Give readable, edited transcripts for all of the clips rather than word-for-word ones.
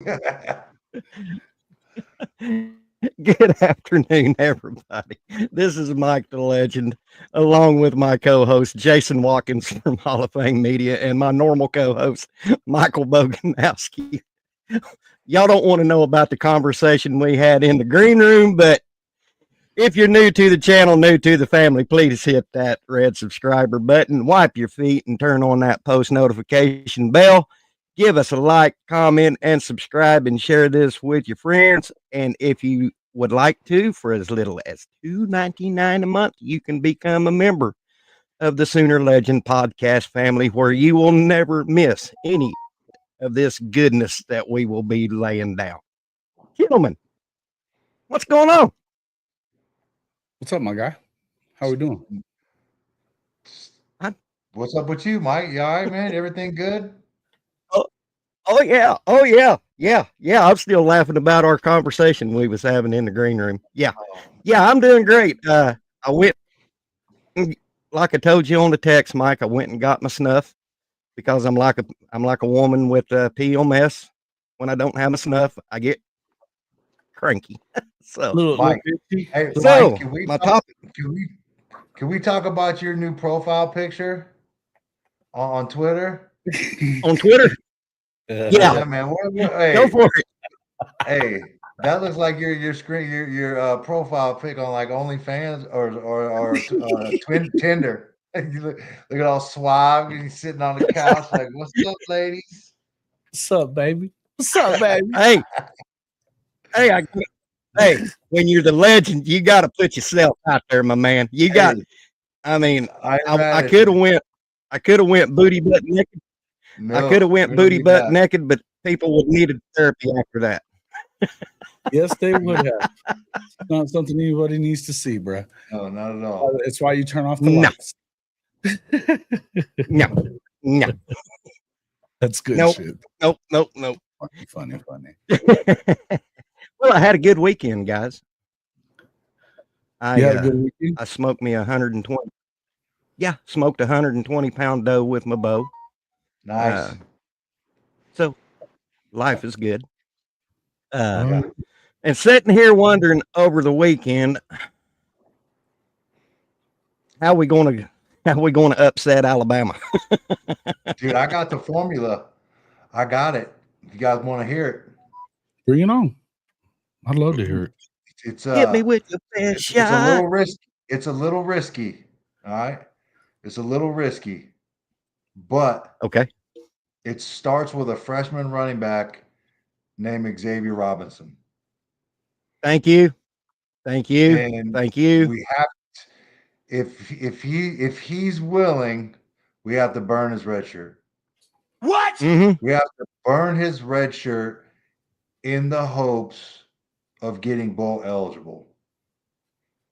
Good afternoon, everybody. This is Mike the Legend, along with my co host, Jason Watkins from Hall of Fame Media, and my normal co host, Michael Boganowski. Y'all don't want to know about the conversation we had in the green room, but if you're new to the channel, new to the family, please hit that red subscriber button, wipe your feet, and turn on that post notification bell. Give us a like, comment, and subscribe, and share this with your friends. And if you would like to, for as little as $2.99 a month, you can become a member of the Sooner Legend podcast family, where you will never miss any of this goodness that we will be laying down. Gentlemen, what's going on? What's up, my guy? How we doing? What's up with you, Mike? You all right, man? Everything good? Oh yeah. I'm still laughing about our conversation we was having in the green room. Yeah, I'm doing great. I went, like I told you on the text, Mike. I went and got my snuff because I'm like a woman with PMS. When I don't have my snuff, I get cranky. So, Mike, hey, so Mike, my topic. Can we talk about your new profile picture on Twitter? On Twitter. Yeah, man. Hey, go for it. Hey, that looks like your screen, your profile pic on like OnlyFans or Tinder. You look at all suave. He's sitting on the couch like, "What's up, ladies? What's up, baby? What's up, baby?" Hey, hey, when you're the legend, you got to put yourself out there, my man. You got. Hey, I mean, I I could have went booty butt naked. No, I could have went we don't booty need butt that. naked, but people would needed therapy after that. Yes, they would have. It's not something anybody needs to see, bro. No, not at all. It's why you turn off the No. lights. No. That's good Nope. shit. Nope. Funny. Well, I had a good weekend, guys. You had a good weekend? I smoked me 120. Yeah, smoked 120-pound doe with my bow. Nice. So life is good. Yeah. And sitting here wondering over the weekend, how we gonna upset Alabama? Dude, I got the formula. I got it. If you guys want to hear it, Bring it on. I'd love to hear it. it's Hit me with your best it's a shot. little risky. It's a little risky. All right. It's a little risky, but Okay. it starts with a freshman running back named Xavier Robinson. Thank you. And we have if he's willing, we have to burn his red shirt. What? Mm-hmm. We have to burn his red shirt in the hopes of getting bowl eligible.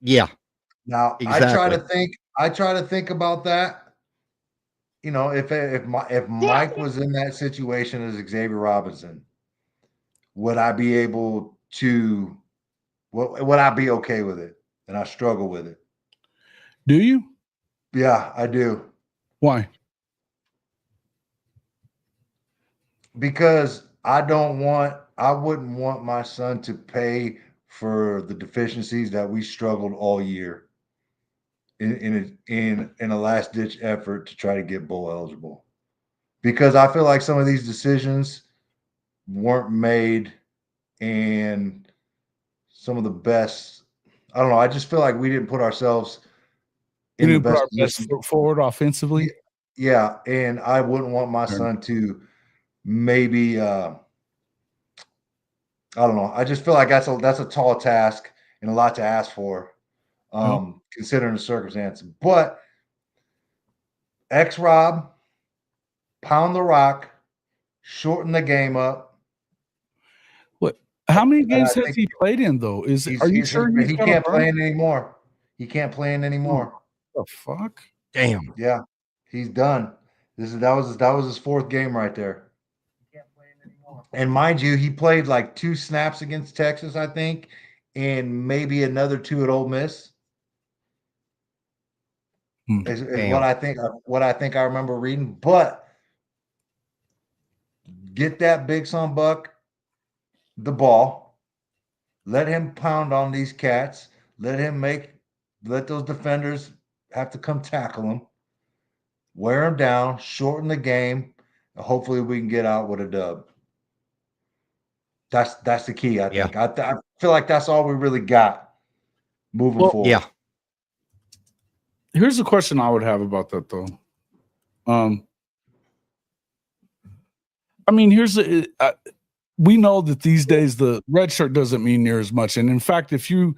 Yeah. Now Exactly. I try to think about that. You know, if Mike was in that situation as Xavier Robinson, would I be able to? Would I be okay with it? And I struggle with it. Do you? Yeah, I do. Why? Because I wouldn't want my son to pay for the deficiencies that we struggled all year in a last ditch effort to try to get bowl eligible. Because I feel like some of these decisions weren't made, and some of the best. I don't know. I just feel like we didn't put ourselves in the best best foot forward offensively. Yeah, and I wouldn't want my son to maybe. I don't know. I just feel like that's a tall task and a lot to ask for, considering the circumstance. But Rob, pound the rock, shorten the game up. What? How many games has he played in though? Are you sure he can't play in anymore? He can't play in anymore. What the fuck? Damn. Yeah, he's done. That was his fourth game right there. And mind you, he played like 2 snaps against Texas, I think, and maybe another 2 at Ole Miss. Is what I think. What I think I remember reading. But get that big son buck the ball. Let him pound on these cats. Let those defenders have to come tackle him. Wear him down, shorten the game, and hopefully we can get out with a dub. That's the key, I think. I feel like that's all we really got moving forward. Yeah. Here's a question I would have about that, though. I mean, we know that these days the red shirt doesn't mean near as much. And in fact, if you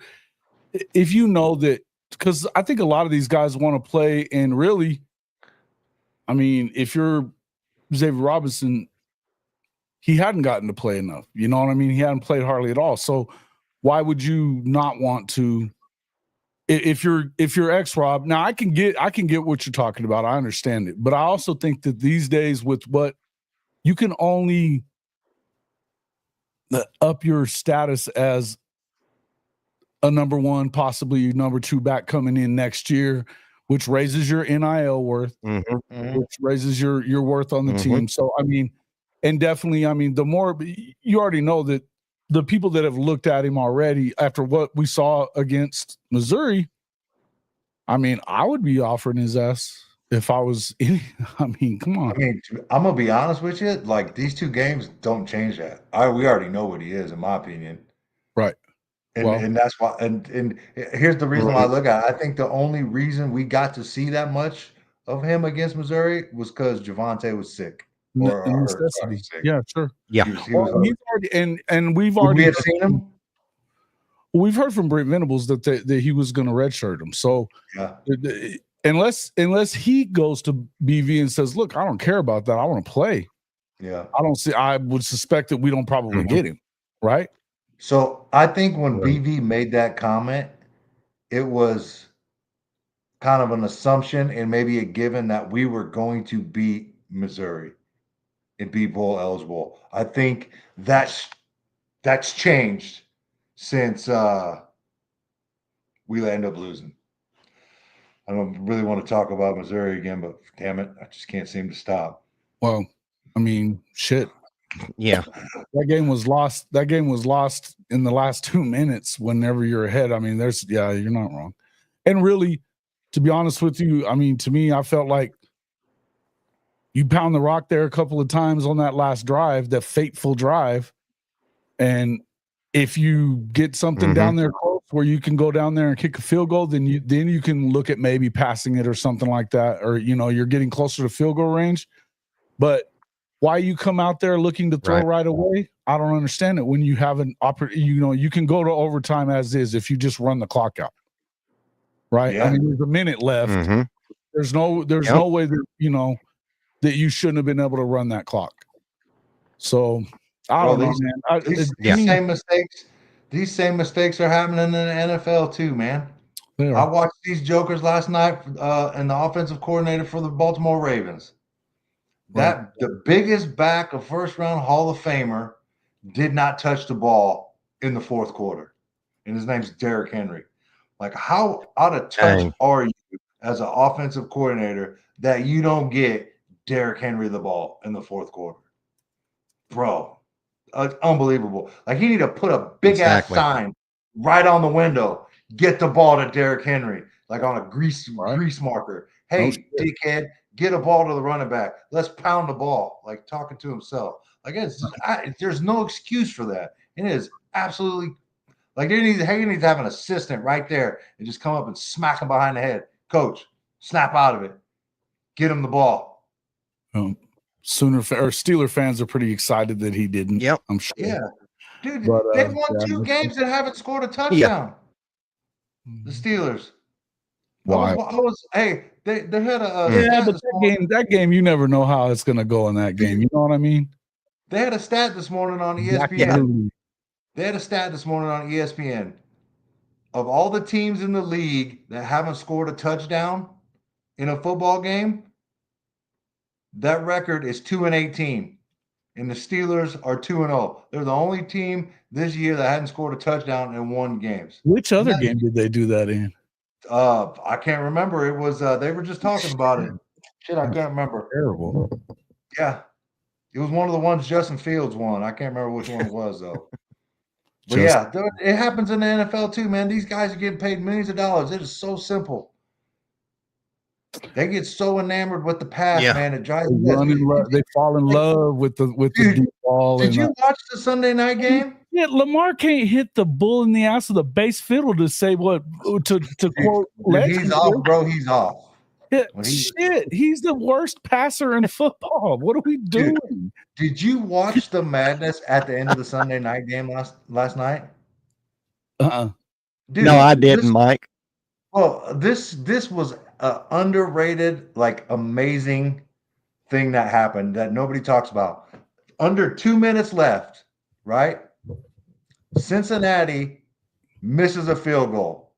know that, because I think a lot of these guys want to play, and really, I mean, if you're Xavier Robinson, he hadn't gotten to play enough. You know what I mean? He hadn't played hardly at all. So why would you not want to? If you're ex-Rob, now I can get what you're talking about. I understand it, but I also think that these days with what you can only up your status as a number one, possibly number two back coming in next year, which raises your NIL worth, which raises your worth on the team. So, I mean, and definitely, I mean, the more you already know that the people that have looked at him already after what we saw against Missouri, I mean, I would be offering his ass if I was in. I mean, come on. I mean, I'm gonna be honest with you. Like, these two games don't change that. We already know what he is, in my opinion. Right. And that's why. And here's the reason why I look at it. I think the only reason we got to see that much of him against Missouri was because Javante was sick. Necessity. Yeah, sure. Yeah. He was he's already, and we've Would already we have seen him. We've heard from Brent Venables that he was going to redshirt him. So Yeah. Unless he goes to BV and says, "Look, I don't care about that. I want to play." Yeah. I would suspect that we don't probably get him, right? So I think when BV made that comment, it was kind of an assumption and maybe a given that we were going to beat Missouri and be bowl eligible. I think that's changed since we end up losing. I don't really want to talk about Missouri again, but damn it, I just can't seem to stop. Well, I mean, shit. Yeah. That game was lost. That game was lost in the last 2 minutes whenever you're ahead. I mean, you're not wrong. And really, to be honest with you, I mean, to me, I felt like you pound the rock there a couple of times on that last drive, that fateful drive. And if you get something down there close where you can go down there and kick a field goal, then you can look at maybe passing it or something like that, or you're getting closer to field goal range. But why you come out there looking to throw right away? I don't understand it. When you have an opportunity, you can go to overtime as is if you just run the clock out, right? Yeah. I mean, there's a minute left. There's no way that that you shouldn't have been able to run that clock. So I don't know, man. These same mistakes are happening in the NFL too, man. I watched these jokers last night, and the offensive coordinator for the Baltimore Ravens. The biggest back, a first-round Hall of Famer, did not touch the ball in the fourth quarter, and his name's Derrick Henry. Like, how out of touch are you as an offensive coordinator that you don't get Derrick Henry the ball in the fourth quarter? Bro, unbelievable. Like, he need to put a big-ass sign right on the window. Get the ball to Derrick Henry, like on a grease marker. Hey, dickhead, get a ball to the running back. Let's pound the ball, like talking to himself. Like, there's no excuse for that. It is absolutely like he needs to have an assistant right there and just come up and smack him behind the head. Coach, snap out of it. Get him the ball. Steeler fans are pretty excited that he didn't. Yep. I'm sure. Yeah. Dude, they've won 2 games and haven't scored a touchdown. The Steelers. Why? They had but that game, you never know how it's going to go in that game. You know what I mean? They had a stat this morning on ESPN. They had a stat this morning on ESPN. Of all the teams in the league that haven't scored a touchdown in a football game, that record is 2-18. And the Steelers are 2-0. They're the only team this year that hadn't scored a touchdown in 1 game. Which other game did they do that in? I can't remember. It was they were just talking about it. Shit, I can't remember. Terrible. Yeah. It was one of the ones Justin Fields won. I can't remember which one it was though. But yeah, it happens in the NFL too, man. These guys are getting paid millions of dollars. It is so simple. They get so enamored with the pass, man. It drives me nuts. They fall in love with the deep ball. Did you watch the Sunday night game? Yeah, Lamar can't hit the bull in the ass with a bass fiddle to say what to quote. He's off, bro. He's off. Yeah, shit, he's the worst passer in football. What are we doing? Dude, did you watch the madness at the end of the Sunday night game last night? Dude, no, I didn't, Mike. Well, this was an underrated, like amazing thing that happened that nobody talks about. Under 2 minutes left, right? Cincinnati misses a field goal,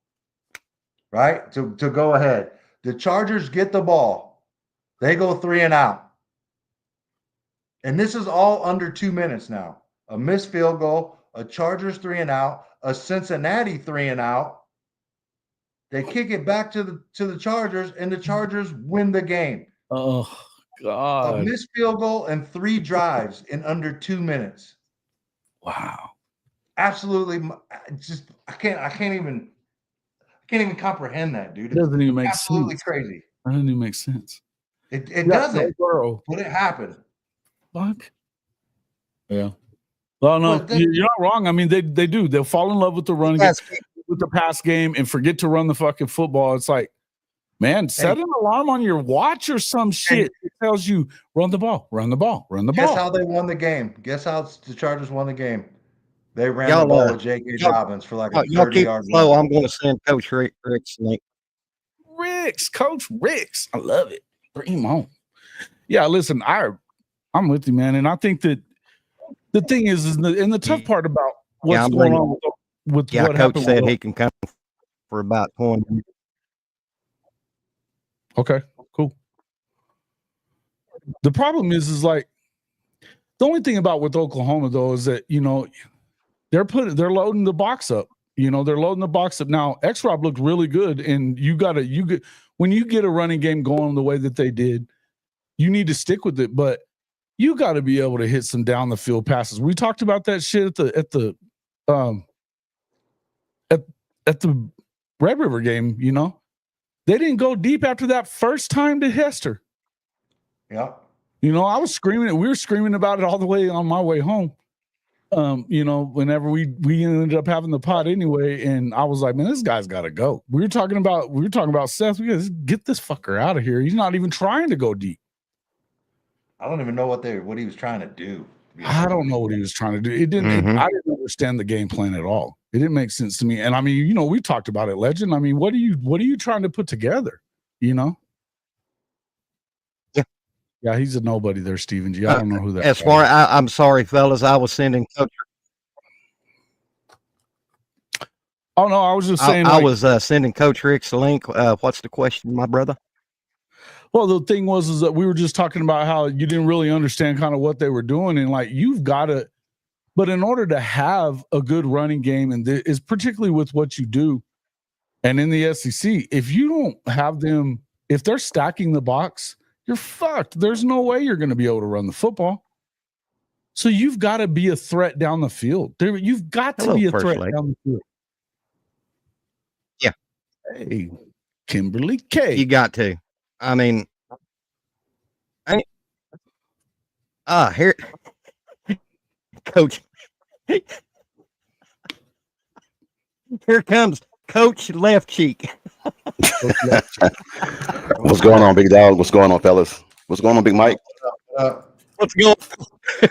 right? To go ahead. The Chargers get the ball. They go 3 and out. And this is all under 2 minutes now. A missed field goal, a Chargers 3 and out, a Cincinnati 3 and out. They kick it back to the Chargers, and the Chargers win the game. Oh, God. A missed field goal and 3 drives in under 2 minutes. Wow. Absolutely. Just I can't even comprehend that, dude. It doesn't even make absolutely sense. Crazy. That doesn't even make sense. It doesn't. But it happened. Fuck. Yeah. Well, no, you're not wrong. I mean, they do. They'll fall in love with the running game, with the pass game, and forget to run the fucking football. It's like, man, set an alarm on your watch or some shit. It tells you run the ball, run the ball, run the ball. Guess how they won the game? Guess how the Chargers won the game? They ran the ball with J.K. Dobbins for like a 30-yard run. Oh, I'm going to send Coach Rick's link. Coach Ricks. I love it. Bring him on. Yeah, listen, I'm with you, man. And I think that the thing is the tough part about what's going on with what Coach said he can come for about 20 minutes. Okay, cool. The problem is like the only thing about with Oklahoma though is that they're loading the box up. They're loading the box up. Now, X-Rob looked really good, and when you get a running game going the way that they did, you need to stick with it. But you got to be able to hit some down the field passes. We talked about that shit at the Red River game. They didn't go deep after that first time to Hester. Yeah. I was screaming. We were screaming about it all the way on my way home. Whenever we ended up having the pot anyway, and I was like, man, this guy's got to go. We were talking about Seth. We got to get this fucker out of here. He's not even trying to go deep. I don't even know what he was trying to do. I don't know what he was trying to do. I didn't understand the game plan at all. It didn't make sense to me. And I mean, we talked about it, Legend. I mean, what are you trying to put together? Yeah. Yeah, he's a nobody there, Stephen G. I don't know who that is. I'm sorry, fellas. I was sending Coach. Oh, no, I was just saying. I was sending Coach Rick's link. What's the question, my brother? Well, the thing is that we were just talking about how you didn't really understand kind of what they were doing. And like, you've got to, but in order to have a good running game, and is particularly with what you do, and in the SEC, if you don't have them, if they're stacking the box, you're fucked. There's no way you're going to be able to run the football. So you've got to be a threat down the field. You've got to be a threat down the field. Yeah. Hey, Kimberly K. You got to. I mean, here, Coach. Here comes Coach Left Cheek. What's going on, big dog? What's going on, fellas? What's going on, Big Mike? What's going on?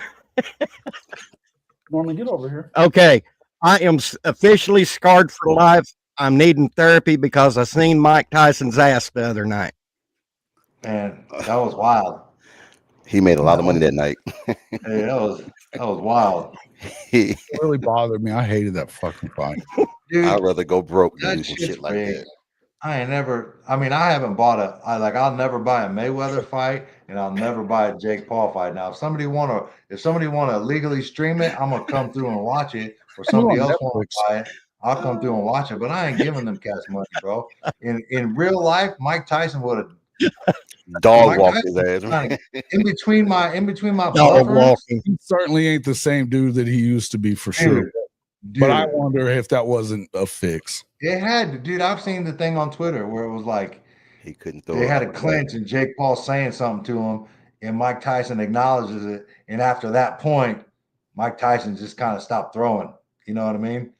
Norman, get over here. Okay, I am officially scarred for life. I'm needing therapy because I seen Mike Tyson's ass the other night. Man, that was wild. He made a lot of money that night. Hey, that was wild. It really bothered me. I hated that fucking fight. Dude, I'd rather go broke than do some shit like rigged. that. I haven't bought I'll never buy a Mayweather fight, and I'll never buy a Jake Paul fight. Now, if somebody wanna legally stream it, I'm gonna come through and watch it. Or somebody else wanna buy it, I'll come through and watch it. But I ain't giving them cats money, bro. In real life, Mike Tyson would have dog walked his ass. in between my dog walking. He certainly ain't the same dude that he used to be, for sure. But I Dude, wonder if that wasn't a fix. it had to, dude. I've seen the thing on Twitter where it was like He couldn't throw they an had a uppercut. clinch and Jake Paul saying something to him, and Mike Tyson acknowledges it. And after that point, Mike Tyson just kind of stopped throwing. You know what I mean?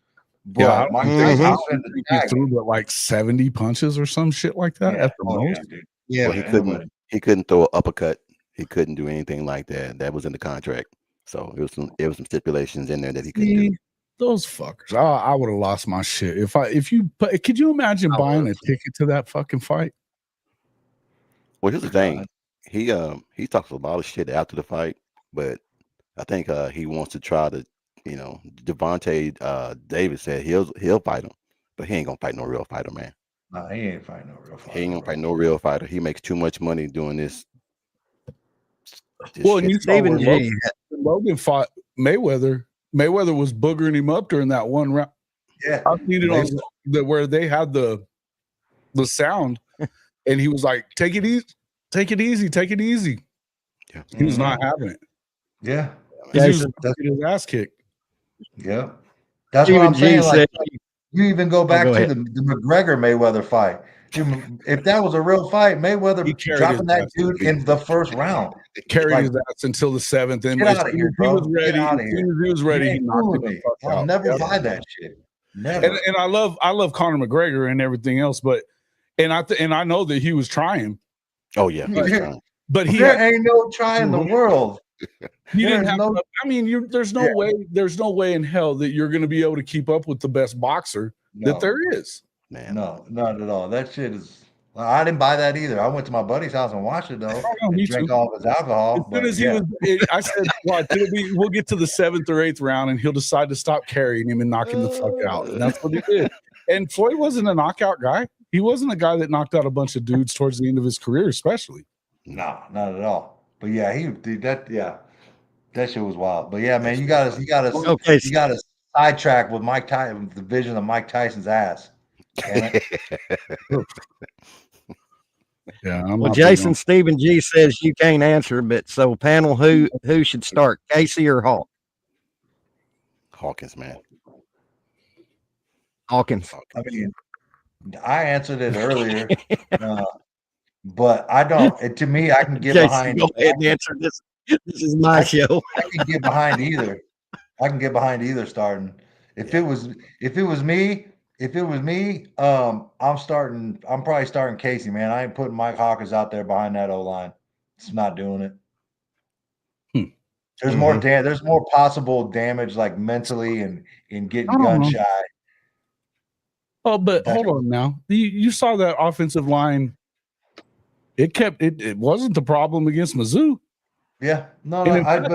But Yeah, I don't Mike think, Tyson I was don't finna think he tag threw him. but like 70 punches or some shit like that Yeah. at the Oh, yeah, most. dude. Yeah. Well, he couldn't throw an uppercut. He couldn't do anything like that. That was in the contract. So it was some stipulations in there that he couldn't do. See, those fuckers. I would have lost my shit could you imagine I buying would. a ticket to that fucking fight? Well, here's the thing. He talks a lot of shit after the fight, but I think he wants to try to, Devontae Davis said he'll fight him, but he ain't gonna fight no real fighter, man. Nah, he ain't fighting no real fighter. He ain't gonna bro. fight no real fighter. He makes too much money doing this. Well, and shit. you saw Stephen where G. Logan fought Mayweather. Mayweather was boogering him up during that one round. Yeah. I've seen it on where they had the sound, and he was like, "Take it easy, take it easy, take it easy." Yeah. He was not having it. Yeah. He was Jason, getting his ass kicked. Yeah. That's what Stephen I'm G saying. Like, said, you even go go back to ahead. the McGregor Mayweather fight. Dude, if that was a real fight, He Mayweather carried dropping his that ass dude in the first round. Carried Like, his ass until the 7th, and get as out of soon here, as he was bro. ready, Get out as of soon here. as he was You ready, he ain't knocked fooling him the me. fuck I'll out. never Yeah. buy that shit. Never. And I love Conor McGregor and everything else, but I know that he was trying, Oh yeah, he was trying. but he There had, ain't no try in the world. you didn't There's have. no. I mean, there's no way in hell that you're going to be able to keep up with the best boxer that No. there is. Man. No, not at all. That shit is. Well, I didn't buy that either. I went to my buddy's house and watched it though, Oh, me and drank too. all of his alcohol. As soon as he yeah. I said, "Watch, we'll get to the 7th or 8th round, and he'll decide to stop carrying him and knock him the fuck out." And that's what he did. And Floyd wasn't a knockout guy. He wasn't a guy that knocked out a bunch of dudes towards the end of his career, especially. Nah, not at all. But yeah, that shit was wild. But yeah, man, you gotta sidetrack with Mike Tyson, the vision of Mike Tyson's ass. Damn it. Yeah, I'm Well, not Jason, Stephen G says you can't answer, but so panel, who should start, Casey or Hawk? Hawkins, man. Hawkins. I mean, I answered it earlier, but I don't. To me, I can get Jason, behind. go ahead and answer this. This is my show. I can get behind either. I can get behind either starting. If it was me, I'm probably starting Casey, man. I ain't putting Mike Hawkins out there behind that O-line. It's not doing it. There's more possible damage, like mentally and in getting gun shy. Oh, but hold on now. You saw that offensive line. It wasn't the problem against Mizzou. Yeah. No, in fact,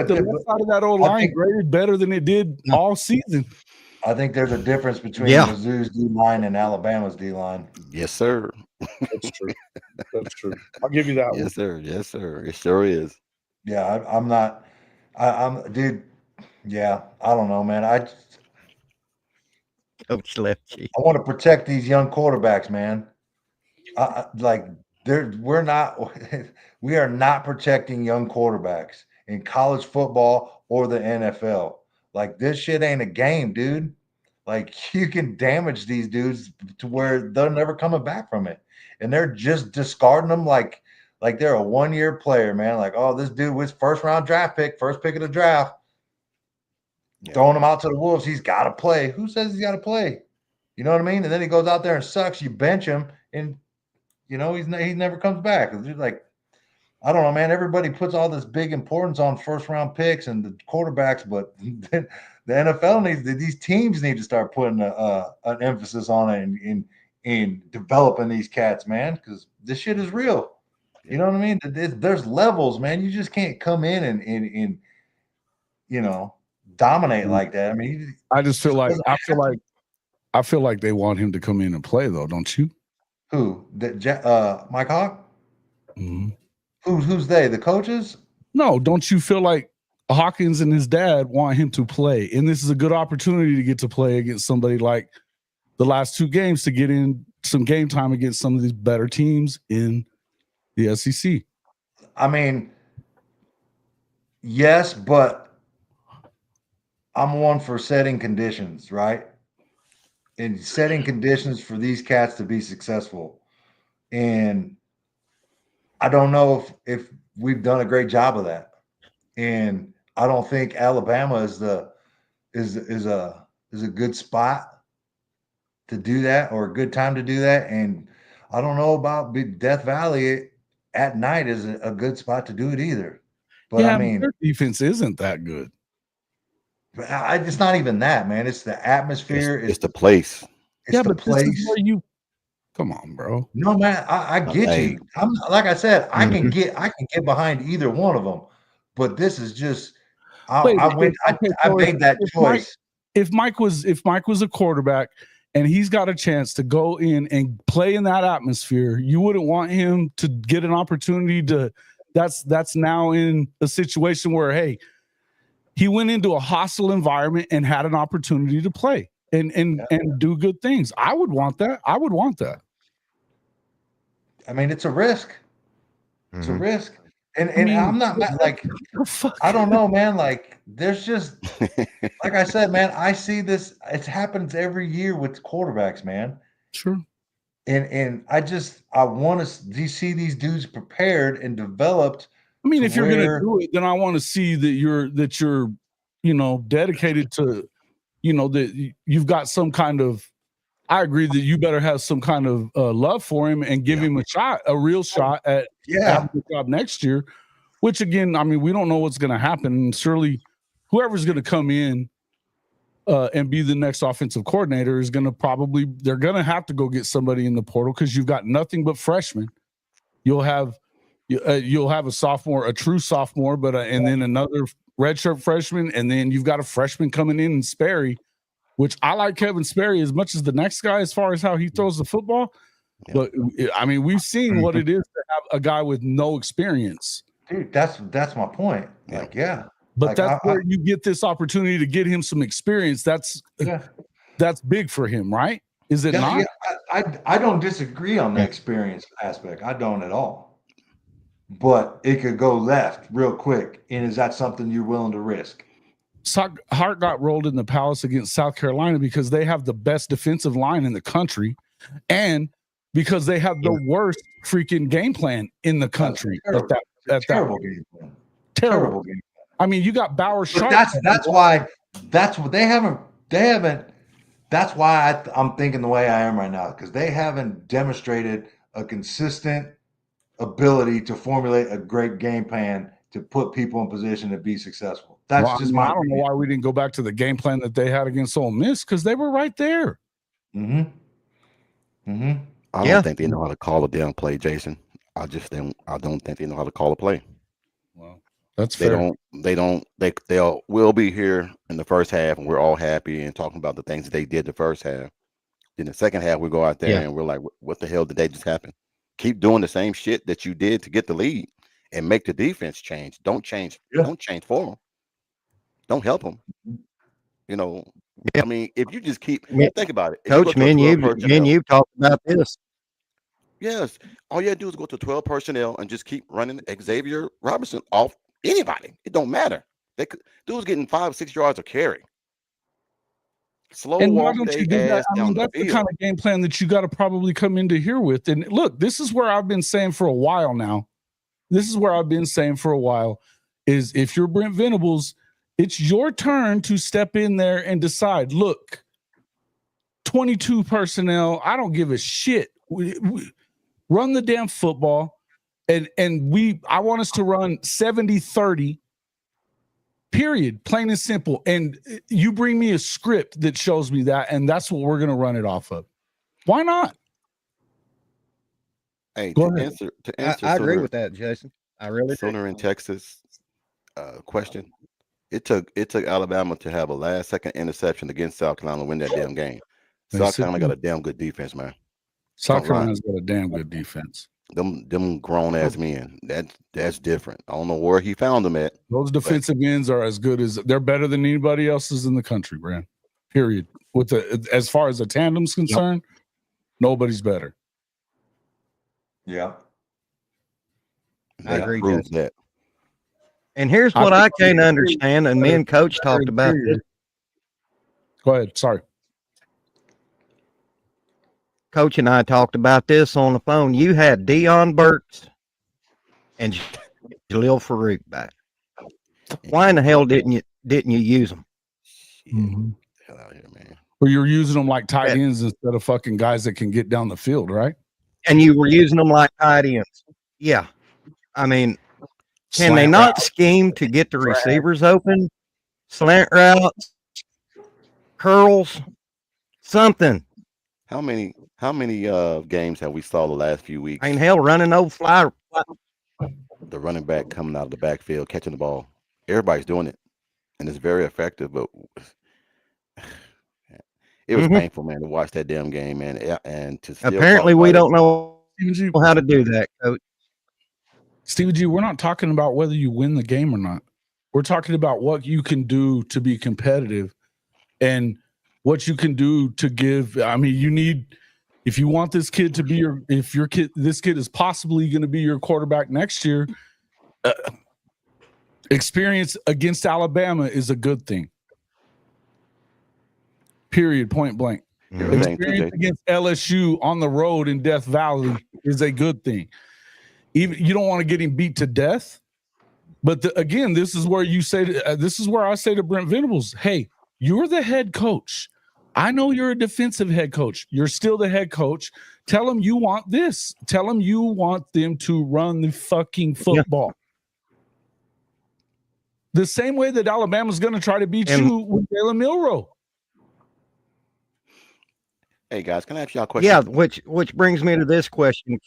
the left side of that old line graded better than it did all season. I think there's a difference between Mizzou's D line and Alabama's D line. Yes, sir. That's true. That's true. I'll give you that one. Yes, sir. Yes, sir. It sure is. Yeah, I'm dude. Yeah, I don't know, man. Coach Lefty. I want to protect these young quarterbacks, man. We are not protecting young quarterbacks in college football or the NFL. Like, this shit ain't a game, dude. Like, you can damage these dudes to where they're never coming back from it. And they're just discarding them like they're a one-year player, man. Like, oh, this dude was first pick of the draft. Yeah. Throwing him out to the wolves. He's got to play. Who says he's got to play? You know what I mean? And then he goes out there and sucks. You bench him, and he never comes back. It's like, I don't know, man. Everybody puts all this big importance on first-round picks and the quarterbacks, but the NFL these teams need to start putting an emphasis on it in developing these cats, man, because this shit is real. Yeah. You know what I mean? There's levels, man. You just can't come in and dominate like that. I mean, I feel like they want him to come in and play, though, don't you? Who? Mike Hawk? Mm-hmm. Who's they? The coaches? No, don't you feel like Hawkins and his dad want him to play? And this is a good opportunity to get to play against somebody like the last 2 games to get in some game time against some of these better teams in the SEC. I mean, yes, but I'm one for setting conditions, right? And setting conditions for these cats to be successful. And I don't know if we've done a great job of that. And I don't think Alabama is a good spot to do that, or a good time to do that. And I don't know about Death Valley at night is a good spot to do it either. But yeah, I mean, their defense isn't that good. It's not even that, man. It's the atmosphere. It's the place. It's the place. This is where you come on, bro. No, man, I get Hey. you. I'm like I said, I can get behind either one of them. But this is just I made that choice. If Mike was a quarterback and he's got a chance to go in and play in that atmosphere, you wouldn't want him to get an opportunity to that's now in a situation where, hey, he went into a hostile environment and had an opportunity to play and do good things. I would want that. I would want that. I mean, it's a risk. It's a risk. And I mean, I'm not like, I don't know, man. Like, there's just, like I said, man, I see this. It happens every year with quarterbacks, man. Sure. And I want to see these dudes prepared and developed. I mean, if you're going to do it, then I want to see that you're, you know, dedicated to, you know, that you've got some kind of, I agree that you better have some kind of love for him and give him a real shot at having the job next year, which again, I mean, we don't know what's going to happen. And surely whoever's going to come in and be the next offensive coordinator is going to they're going to have to go get somebody in the portal because you've got nothing but freshmen. You'll have a sophomore, a true sophomore, and then another redshirt freshman, and then you've got a freshman coming in Sperry, which I like Kevin Sperry as much as the next guy as far as how he throws the football. Yeah. But I mean, we've seen what it is to have a guy with no experience. Dude, that's my point. Like, but like, that's where you get this opportunity to get him some experience. That's big for him, right? Is it not? Yeah, I don't disagree on the experience aspect. I don't at all. But it could go left real quick. And is that something you're willing to risk? Hart got rolled in the Palace against South Carolina because they have the best defensive line in the country and because they have the worst freaking game plan in the country. Terrible game plan. Terrible game plan. I mean, you got Bauer Sharp. That's why that's why I'm thinking the way I am right now, because they haven't demonstrated a consistent ability to formulate a great game plan to put people in position to be successful. I don't know why we didn't go back to the game plan that they had against Ole Miss, because they were right there. I don't think they know how to call a damn play, Jason. I don't think they know how to call a play. Well, that's fair. We'll be here in the first half and we're all happy and talking about the things that they did the first half. Then the second half we go out there and we're like, what the hell did they just happen? Keep doing the same shit that you did to get the lead and make the defense change. Don't change for them. Don't help them. You know, I mean, if you just keep think about it, Coach, you've talked about this. Yes, all you have to do is go to 12 personnel and just keep running Xavier Robinson off anybody. It don't matter. Dude's getting 5-6 yards of carry. Slow and walk why don't you do that? I mean, that's the kind of game plan that you got to probably come into here with. And look, this is where I've been saying for a while now. Is if you're Brent Venables, it's your turn to step in there and decide, look, 22 personnel, I don't give a shit. We run the damn football. And I want us to run 70-30. Period. Plain and simple. And you bring me a script that shows me that, and that's what we're going to run it off of. Why not? Hey, to answer I agree with that, Jason. I really do. Sooner in Texas question. It took Alabama to have a last-second interception against South Carolina to win that damn game. South Carolina got a damn good defense, man. South Carolina's got a damn good defense. Them grown ass men. That's different. I don't know where he found them at. Those defensive ends are as good as they're better than anybody else's in the country, Brand. Period. As far as the tandem's concerned, nobody's better. Yeah. I agree with that. And here's what I can't understand, and me and Coach talked about this. Go ahead. Sorry. Coach and I talked about this on the phone. You had Deion Burks and Jalil Farouk back. Why in the hell didn't you use them? Mhm. Hell out here, man. Or you're using them like tight ends instead of fucking guys that can get down the field, right? And you were using them like tight ends. Yeah. I mean, can they Slant not route. scheme to get the receivers open? Slant routes, curls, something. How many games have we saw the last few weeks? I mean, hell, running over fly. The running back coming out of the backfield, catching the ball. Everybody's doing it, and it's very effective. But it was painful, man, to watch that damn game, man. And to still Apparently, we don't know how to do that, Coach. Stevie G, we're not talking about whether you win the game or not. We're talking about what you can do to be competitive and what you can do to give. I mean, you need, if you want this kid to be this kid is possibly going to be your quarterback next year, experience against Alabama is a good thing. Period, point blank. Experience against LSU on the road in Death Valley is a good thing. Even you don't want to get him beat to death, but again, this is where you say this is where I say to Brent Venables, hey, you're the head coach. I know you're a defensive head coach. You're still the head coach. Tell them you want this. Tell them you want them to run the fucking football. Yeah. The same way that Alabama's going to try to beat you with Jalen Milroe. Hey guys, can I ask y'all a question? Yeah, which brings me to this question.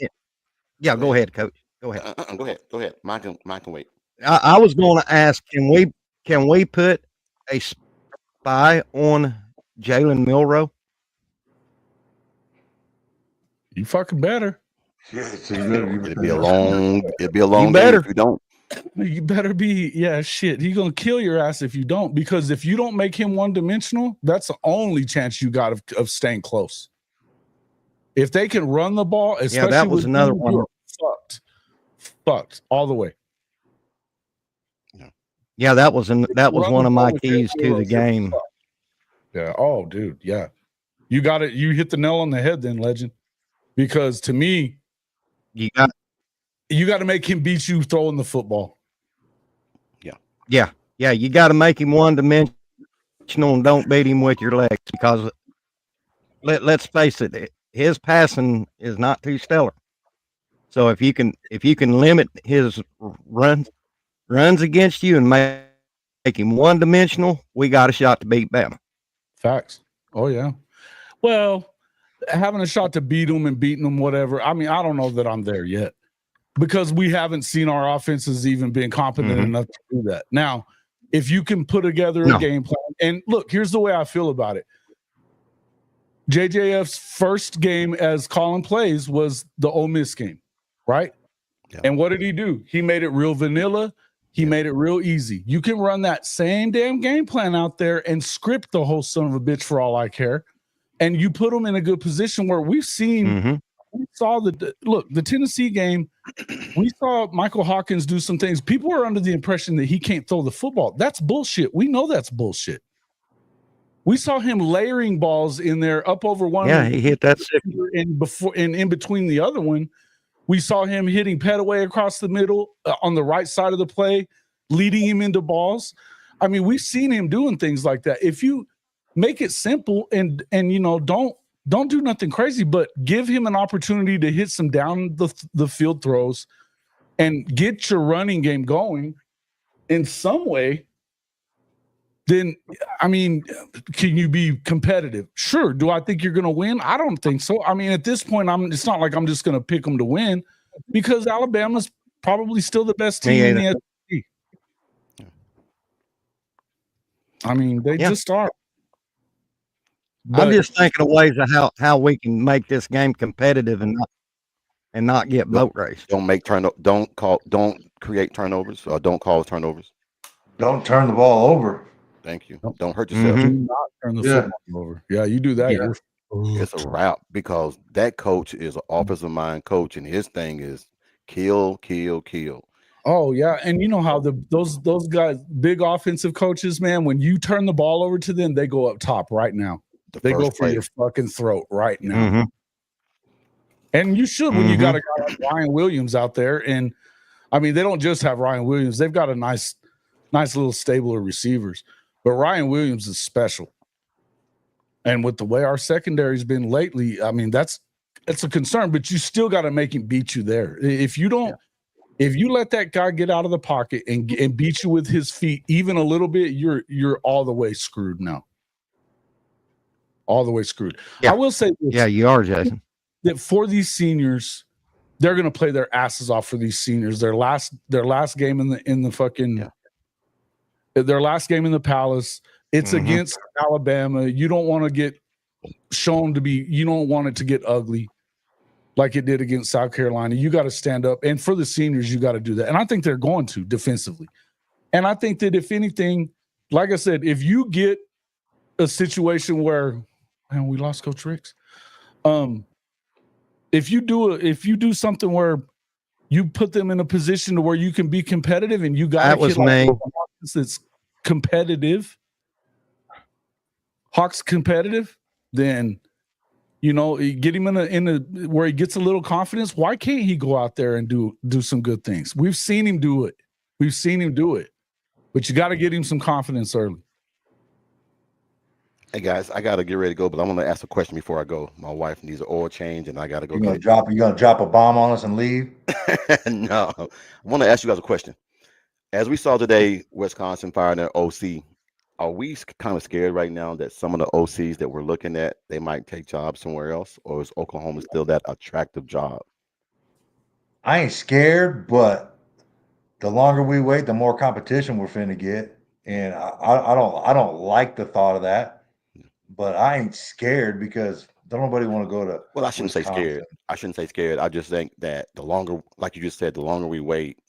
Yeah, go ahead, Coach. Go ahead. Go ahead. Mine can wait. I was going to ask, can we put a spy on Jalen Milroe? You fucking better. It'd be a long game if you don't. You better be, shit. He's gonna kill your ass if you don't, because if you don't make him one-dimensional, that's the only chance you got of staying close. If they can run the ball, especially that was another one. Fucked all the way. Yeah, that was one of my keys to the game. Yeah. Oh, dude. Yeah. You got it. You hit the nail on the head, then, legend. Because to me, you got to make him beat you throwing the football. Yeah. You got to make him one-dimensional and don't beat him with your legs, because let's face it, his passing is not too stellar. So if you can limit his runs against you and make him one-dimensional, we got a shot to beat Bama. Facts. Oh yeah. Well, having a shot to beat them and beating them, whatever. I mean, I don't know that I'm there yet, because we haven't seen our offenses even being competent enough to do that. Now, if you can put together a game plan, and look, here's the way I feel about it. JJF's first game as calling plays was the Ole Miss game, right? Yeah. And what did he do? He made it real vanilla. He made it real easy. You can run that same damn game plan out there and script the whole son of a bitch for all I care. And you put them in a good position where we've seen, we saw the Tennessee game, we saw Michael Hawkins do some things. People are under the impression that he can't throw the football. That's bullshit. We know that's bullshit. We saw him layering balls in there up over one. Yeah, he hit that and in between the other one. We saw him hitting Petaway across the middle on the right side of the play, leading him into balls. I mean, we've seen him doing things like that. If you make it simple and you know, don't do nothing crazy, but give him an opportunity to hit some down the field throws and get your running game going in some way, then, I mean, can you be competitive? Sure. Do I think you're going to win? I don't think so. I mean, at this point, it's not like I'm just going to pick them to win, because Alabama's probably still the best team in the SEC. I mean, they just are. But I'm just thinking of ways of how we can make this game competitive and not get boat race. Don't create turnovers, or don't cause turnovers. Don't turn the ball over. Thank you. Don't hurt yourself. Do not turn the football over. Yeah, you do that. Yeah. It's a wrap, because that coach is an offensive mind coach, and his thing is kill. Oh yeah, and you know how those guys, big offensive coaches, man, when you turn the ball over to them, they go up top right now. They go for your fucking throat right now. Mm-hmm. And you should when you got a guy like Ryan Williams out there. And I mean, they don't just have Ryan Williams; they've got a nice little stable of receivers. But Ryan Williams is special. And with the way our secondary's been lately, I mean, it's a concern. But you still got to make him beat you there. If you don't. If you let that guy get out of the pocket and beat you with his feet even a little bit, you're all the way screwed now. All the way screwed. Yeah. I will say this, Yeah, you are, Jason. that for these seniors, they're going to play their asses off for these seniors. Their last game in the fucking their last game in the Palace. It's against Alabama. You don't want to get shown to be. You don't want it to get ugly like it did against South Carolina. You got to stand up. And for the seniors, you got to do that. And I think they're going to defensively. And I think that if anything, like I said, if you get a situation where, man, we lost Coach Ricks. If you do something where you put them in a position to where you can be competitive and you got that was me. It's competitive. Hawks competitive, then you know, get him in a where he gets a little confidence. Why can't he go out there and do some good things? We've seen him do it. But you got to get him some confidence early. Hey guys, I gotta get ready to go, but I want to ask a question before I go. My wife needs an oil change, and I gotta go. You gonna drop a bomb on us and leave? No, I want to ask you guys a question. As we saw today, Wisconsin firing their OC. Are we kind of scared right now that some of the OCs that we're looking at, they might take jobs somewhere else, or is Oklahoma still that attractive job? I ain't scared, but the longer we wait, the more competition we're finna get, and I don't like the thought of that. But I ain't scared because don't nobody want to go to. Well, I shouldn't say scared. I shouldn't say scared. I just think that the longer, like you just said, the longer we wait,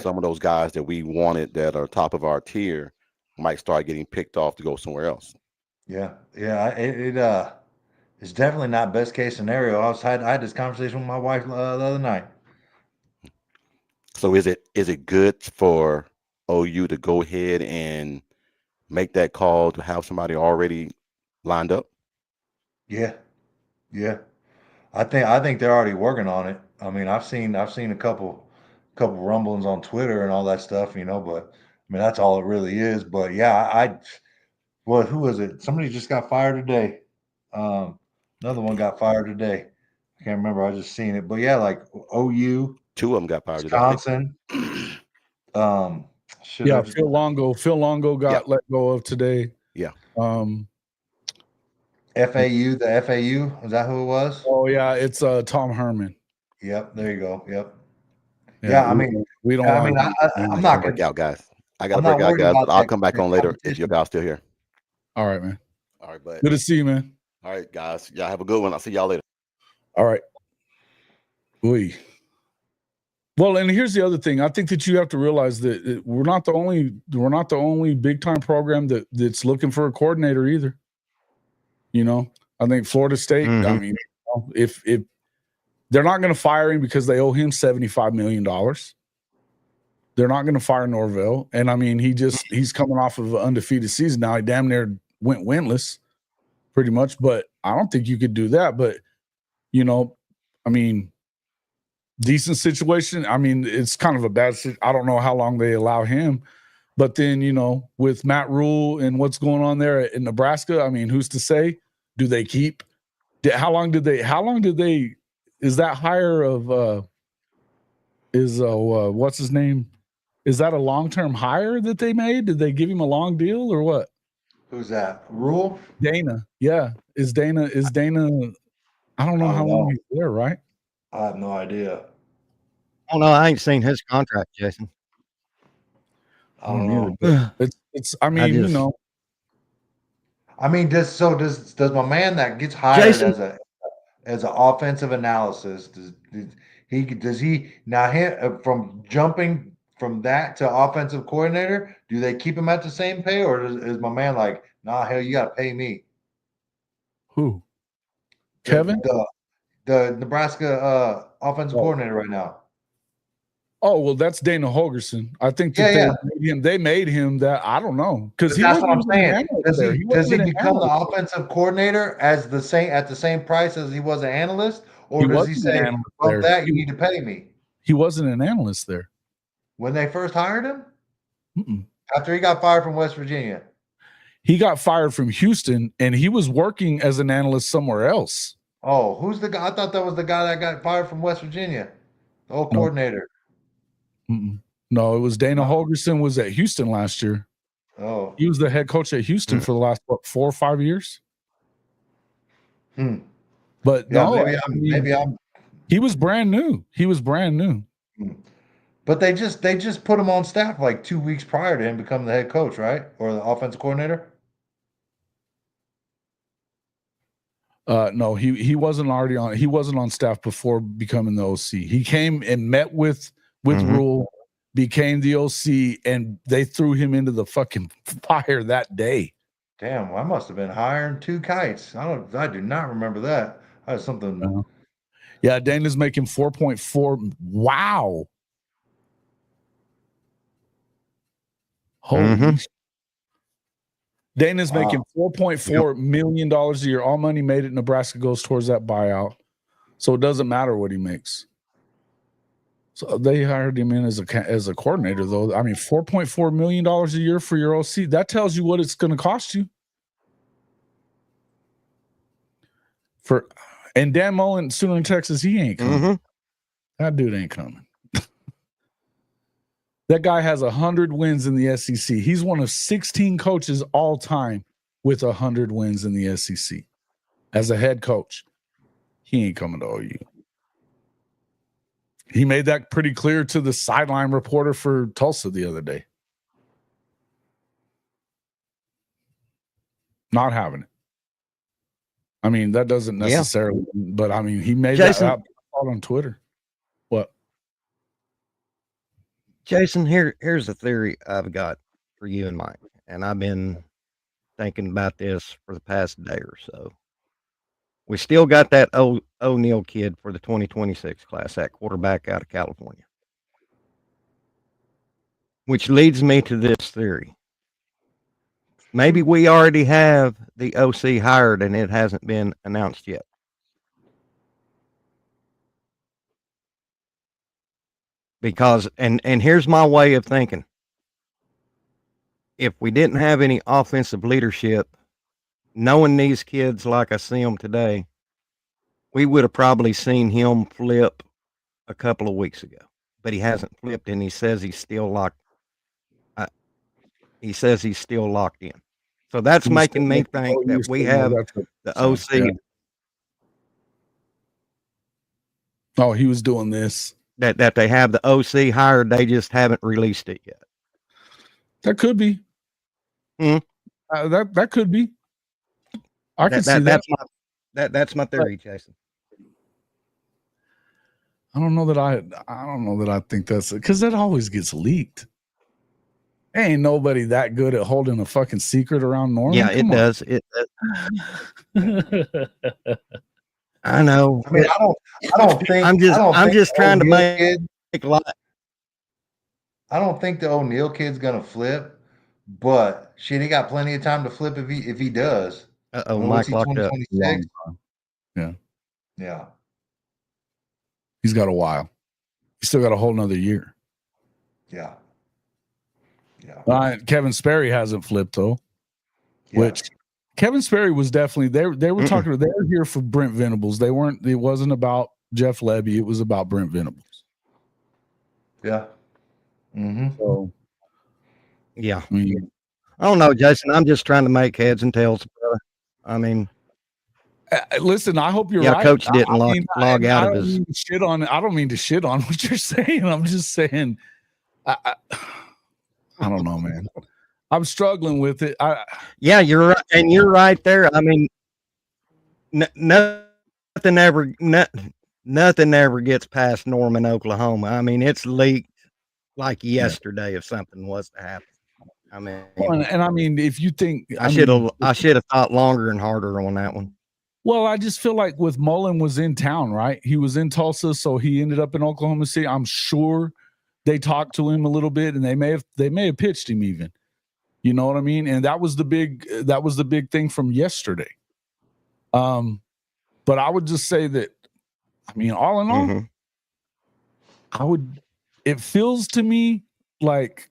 some of those guys that we wanted that are top of our tier might start getting picked off to go somewhere else. Yeah. It's definitely not best case scenario. I had this conversation with my wife the other night. So is it good for OU to go ahead and make that call to have somebody already lined up? Yeah. I think they're already working on it. I mean, I've seen a couple rumblings on Twitter and all that stuff, you know, but I mean that's all it really is. But yeah, who was it? Somebody just got fired today. Another one got fired today. I can't remember. I just seen it. But yeah, like OU, two of them got fired Wisconsin. Phil Longo got let go of today. Yeah. FAU, the FAU, is that who it was? Oh yeah, it's Tom Herman. Yep, there you go. Yep. Yeah, I mean, we don't. I mean, I'm not break out, guys. I gotta break out, guys. But I'll come back on later if you guys still here. All right, man. All right, bud. Good to see you, man. All right, guys. Y'all have a good one. I'll see y'all later. All right. Well, and here's the other thing. I think that you have to realize that we're not the only big time program that's looking for a coordinator either. You know, I think Florida State. I mean, if they're not going to fire him because they owe him $75 million, they're not going to fire Norvell. And I mean, he's coming off of an undefeated season now. He damn near went winless, pretty much. But I don't think you could do that. But you know, I mean, decent situation. I mean, it's kind of a bad. I don't know how long they allow him. But then, you know, with Matt Rule and what's going on there in Nebraska, I mean, who's to say? Do they keep? How long did they? Is that hire of? What's his name? Is that a long-term hire that they made? Did they give him a long deal or what? Who's that? Rule? Dana. Yeah. Is Dana? I don't know how long he's there, right? I have no idea. Oh no, I ain't seen his contract, Jason. I don't know. It's. I mean, you know. I mean, does my man that gets hired Jason, as an offensive analysis does he now from jumping from that to offensive coordinator? Do they keep him at the same pay, or is my man like, nah, hell, you got to pay me? Who? Kevin? The Nebraska offensive coordinator right now. Oh, well, that's Dana Holgerson. I think that they made him that. I don't know, because that's what I'm saying. Does he become the offensive coordinator at the same price as he was an analyst, or does he say, "Well, that you need to pay me"? He wasn't an analyst there when they first hired him. After he got fired from West Virginia, he got fired from Houston, and he was working as an analyst somewhere else. Oh, who's the guy? I thought that was the guy that got fired from West Virginia, the old coordinator. No, it was Dana Holgerson was at Houston last year. Oh, he was the head coach at Houston for the last 4 or 5 years. But yeah, no, he was brand new. But they just put him on staff like 2 weeks prior to him becoming the head coach, right? Or the offensive coordinator. No, he wasn't already on. He wasn't on staff before becoming the OC. He came and met with Rule, became the OC, and they threw him into the fucking fire that day. Damn, I must have been hiring 2 kites. I do not remember that. I had something. Yeah, Dana's making 4.4. Wow. Holy shit. Dana's making $4.4 million a year. All money made at Nebraska goes towards that buyout. So it doesn't matter what he makes. So they hired him in as a coordinator, though. I mean, $4.4 million a year for your OC. That tells you what it's going to cost you. And Dan Mullen, Sooner in Texas, he ain't coming. That dude ain't coming. That guy has 100 wins in the SEC. He's one of 16 coaches all time with 100 wins in the SEC. As a head coach, he ain't coming to OU. He made that pretty clear to the sideline reporter for Tulsa the other day. Not having it. I mean, that doesn't necessarily, but I mean, he made that out on Twitter. What? Jason, here's a theory I've got for you and Mike, and I've been thinking about this for the past day or so. We still got that O'Neal kid for the 2026 class, that quarterback out of California. Which leads me to this theory. Maybe we already have the OC hired and it hasn't been announced yet. Because, and here's my way of thinking. If we didn't have any offensive leadership, knowing these kids like I see them today, we would have probably seen him flip a couple of weeks ago. But he hasn't flipped, and he says he's still locked. He says he's still locked in. So that's making me think that we have the OC. Yeah. Oh, he was doing this. That they have the OC hired, they just haven't released it yet. That could be. That could be. I can see that. That's my theory, Jason. I don't know that I think that's because that always gets leaked. Ain't nobody that good at holding a fucking secret around Norman. Yeah, it does. It does. I know. I mean, I don't think I'm just trying to make a lot. I don't think the O'Neal kid's gonna flip, but shit, he got plenty of time to flip if he does. Mike locked up. Yeah. He's got a while. He's still got a whole nother year. Yeah. Kevin Sperry hasn't flipped though. Yeah. Which Kevin Sperry was definitely they were talking. They were here for Brent Venables. They weren't. It wasn't about Jeff Lebby. It was about Brent Venables. Yeah. So. Yeah. I don't know, Jason. I'm just trying to make heads and tails, brother. I mean, listen. I hope you're right. Coach didn't log out of his. I don't mean to shit on what you're saying. I'm just saying. I don't know, man. I'm struggling with it. Yeah, you're right, and you're right there. I mean, nothing ever gets past Norman, Oklahoma. I mean, it's leaked like yesterday if something was to happen. I mean, and I mean, if you think I should have thought longer and harder on that one. Well, I just feel like with Mullen was in town, right? He was in Tulsa, so he ended up in Oklahoma City. I'm sure they talked to him a little bit, and they may have pitched him even. You know what I mean? And that was the big thing from yesterday. But I would just say that, I mean, all in all, it feels to me like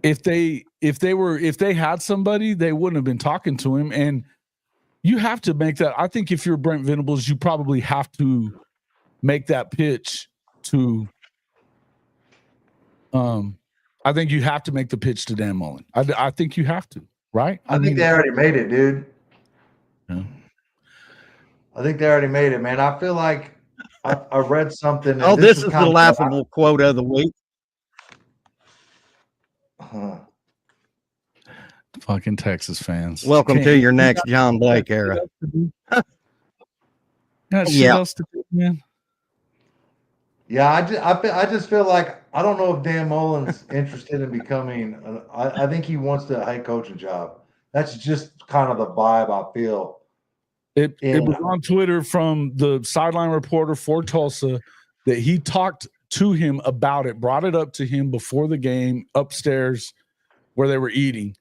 if they had somebody, they wouldn't have been talking to him. And you have to make that. I think if you're Brent Venables, you probably have to make that pitch to I think you have to make the pitch to Dan Mullen. I think you have to, right? I think they already made it, dude. Yeah. I think they already made it, man. I feel like I read something. Oh, this is the laughable quote of the week. Fucking Texas fans. Welcome to your next John Blake era. Shit else to do, man. Yeah, I just feel like I don't know if Dan Mullen's interested in becoming. I think he wants the head coaching job. That's just kind of the vibe I feel. It was on Twitter from the sideline reporter for Tulsa that he talked to him about it, brought it up to him before the game upstairs where they were eating,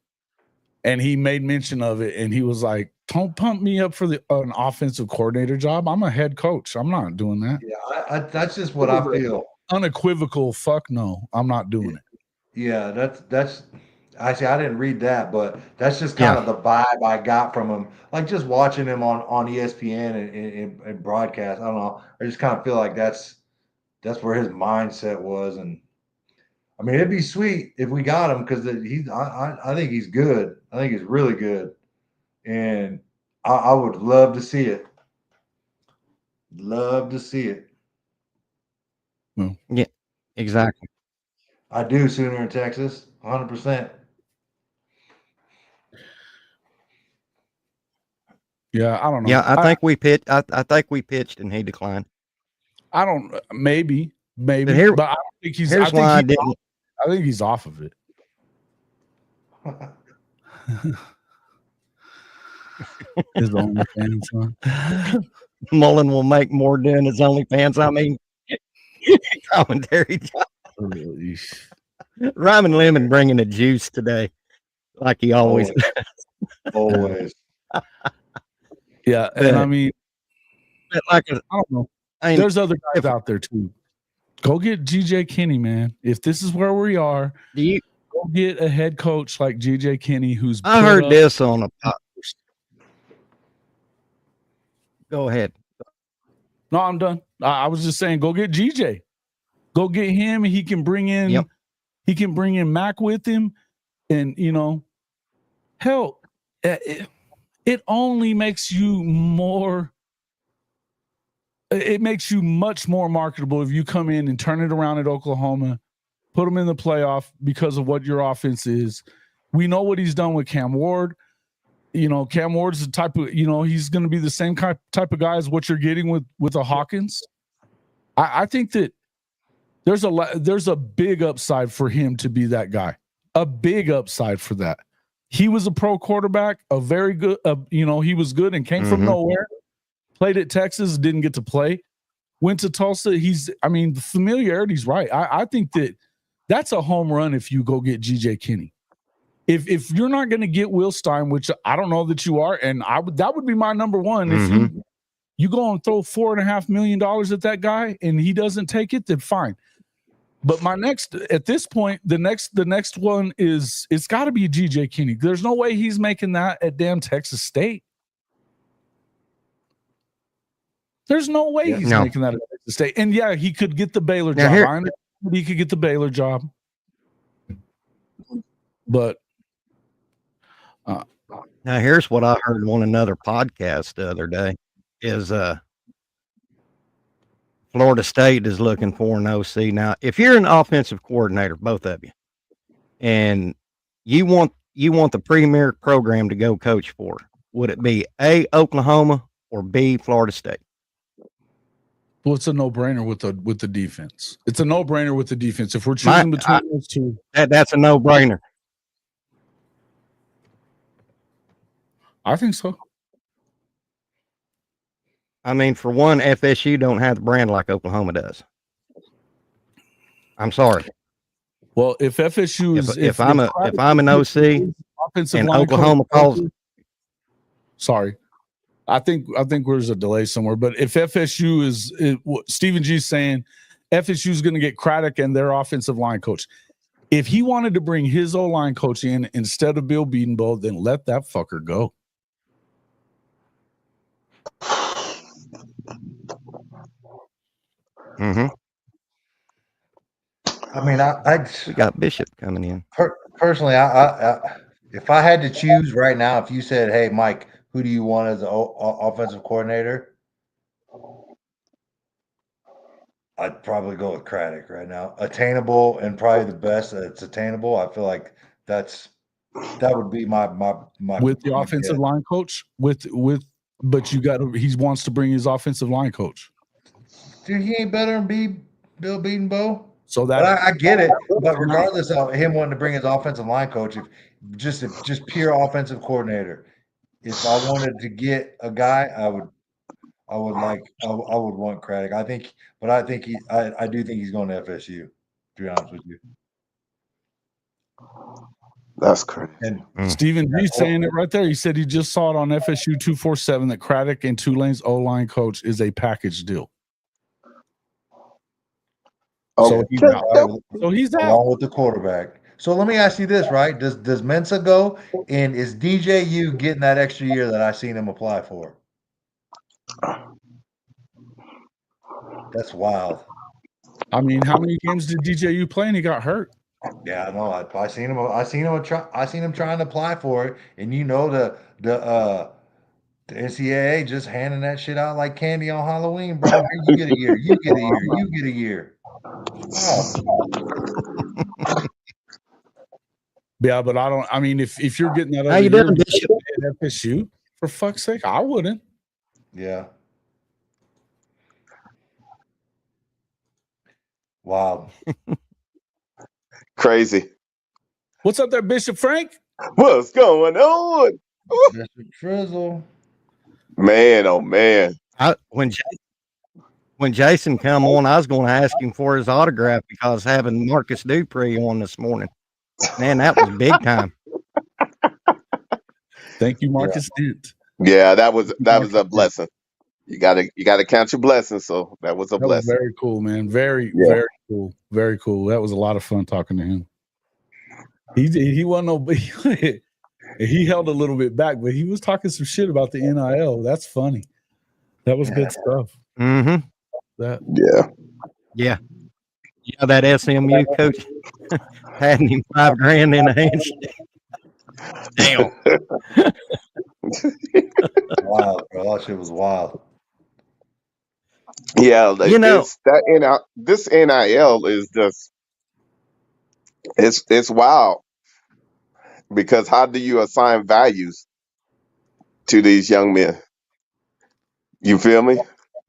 and he made mention of it. And he was like, "Don't pump me up for an offensive coordinator job. I'm a head coach. I'm not doing that." Yeah, that's just what I feel. Unequivocal. Fuck no, I'm not doing it. Yeah, that's. Actually, I didn't read that, but that's just kind of the vibe I got from him. Like just watching him on ESPN and broadcast. I don't know. I just kind of feel like that's where his mindset was. And I mean, it'd be sweet if we got him because I think he's good. I think he's really good, and I would love to see it. Love to see it. Yeah, exactly. I do. Sooner in Texas, 100%. Yeah, I don't know. Yeah, I think we pitched. I think we pitched, and he declined. I don't. Maybe, but I don't think he's. Here's why I didn't. I think he's off of it. His OnlyFans, huh? Mullen will make more doing his OnlyFans. I mean, commentary. Ryman Lemon bringing the juice today, like he always does. Always. Yeah, and I mean, like I don't know. There's other guys out there too. Go get GJ Kinney, man. If this is where we are, go get a head coach like GJ Kinney, who's. I heard this on a podcast. Go ahead. No, I'm done. I was just saying, go get GJ. Go get him. He can bring in. Yep. He can bring in Mac with him, and hell, it only makes you more. It makes you much more marketable if you come in and turn it around at Oklahoma, put them in the playoff because of what your offense is. We know what he's done with Cam Ward. Cam Ward's the type of, he's going to be the same type of guy as what you're getting with a Hawkins. I think that there's a big upside for him to be that guy. A big upside for that. He was a pro quarterback, a very good, he was good and came from nowhere. Played at Texas, didn't get to play. Went to Tulsa. The familiarity's right. I think that's a home run if you go get GJ Kinney. If you're not going to get Will Stein, which I don't know that you are, and that would be my number one. If you go and throw $4.5 million at that guy and he doesn't take it, then fine. But at this point, the next one is, it's got to be GJ Kinney. There's no way he's making that at damn Texas State. There's no way he's making that at Texas State. And yeah, he could get the Baylor job. I understand he could get the Baylor job. But now here's what I heard on another podcast the other day is Florida State is looking for an OC. Now, if you're an offensive coordinator, both of you, and you want the premier program to go coach for, would it be A, Oklahoma, or B, Florida State? Well, it's a no-brainer with the defense. It's a no-brainer with the defense. If we're choosing between those two, that's a no-brainer. I think so. I mean, for one, FSU don't have the brand like Oklahoma does. I'm sorry. Well, if FSU is If I'm an OC offensive and line Oklahoma calls, sorry, I think there's a delay somewhere. But if FSU what Stephen G's saying, FSU is going to get Craddock and their offensive line coach. If he wanted to bring his O-line coach in instead of Bill Bedenbaugh, then let that fucker go. mm-hmm. I mean, We got Bishop coming in. Personally, if I had to choose right now, if you said, "Hey, Mike, who do you want as an offensive coordinator?" I'd probably go with Craddock right now. Attainable and probably the best that's attainable. I feel like that would be my with the my offensive guess. line coach but he wants to bring his offensive line coach. Dude, he ain't better than Bill Bedenbaugh. So But that I get it. But regardless of him wanting to bring his offensive line coach, if just pure offensive coordinator, if I wanted to get a guy, I would want Craddock. I do think he's going to FSU. To be honest with you, That's crazy. and Stephen G saying it right there. He said he just saw it on FSU 247 that Craddock and Tulane's O-line coach is a package deal. So he's out. So he's out along with the quarterback. So let me ask you this, right? Does Mensa go, and is DJU getting that extra year that I seen him apply for? That's wild. I mean, how many games did DJU play and he got hurt? Yeah, I know. I seen him. I seen him trying to apply for it, and the NCAA just handing that shit out like candy on Halloween, bro. Here, you get a year. You get a year. You get a year. Wow. Yeah, but I mean, if you're getting that How you other doing, year Bishop? at FSU, for fuck's sake, I wouldn't. Yeah. Wow. Crazy. What's up there, Bishop Frank? What's going on? Mr. Frizzle. Man, oh man. When Jason come on, I was going to ask him for his autograph because having Marcus Dupree on this morning, man, that was big time. Thank you, Marcus Dent. Yeah, that was a blessing. You gotta count your blessings. So that was a blessing. Was very cool, man. Very cool. Very cool. That was a lot of fun talking to him. He wasn't no he held a little bit back, but he was talking some shit about the NIL. That's funny. That was good stuff. Mm-hmm. Yeah. Yeah, that SMU coach patting him $5,000 in a handshake. Damn. Wild, bro. That shit was wild. Yeah, this NIL is just it's wild, because how do you assign values to these young men? You feel me?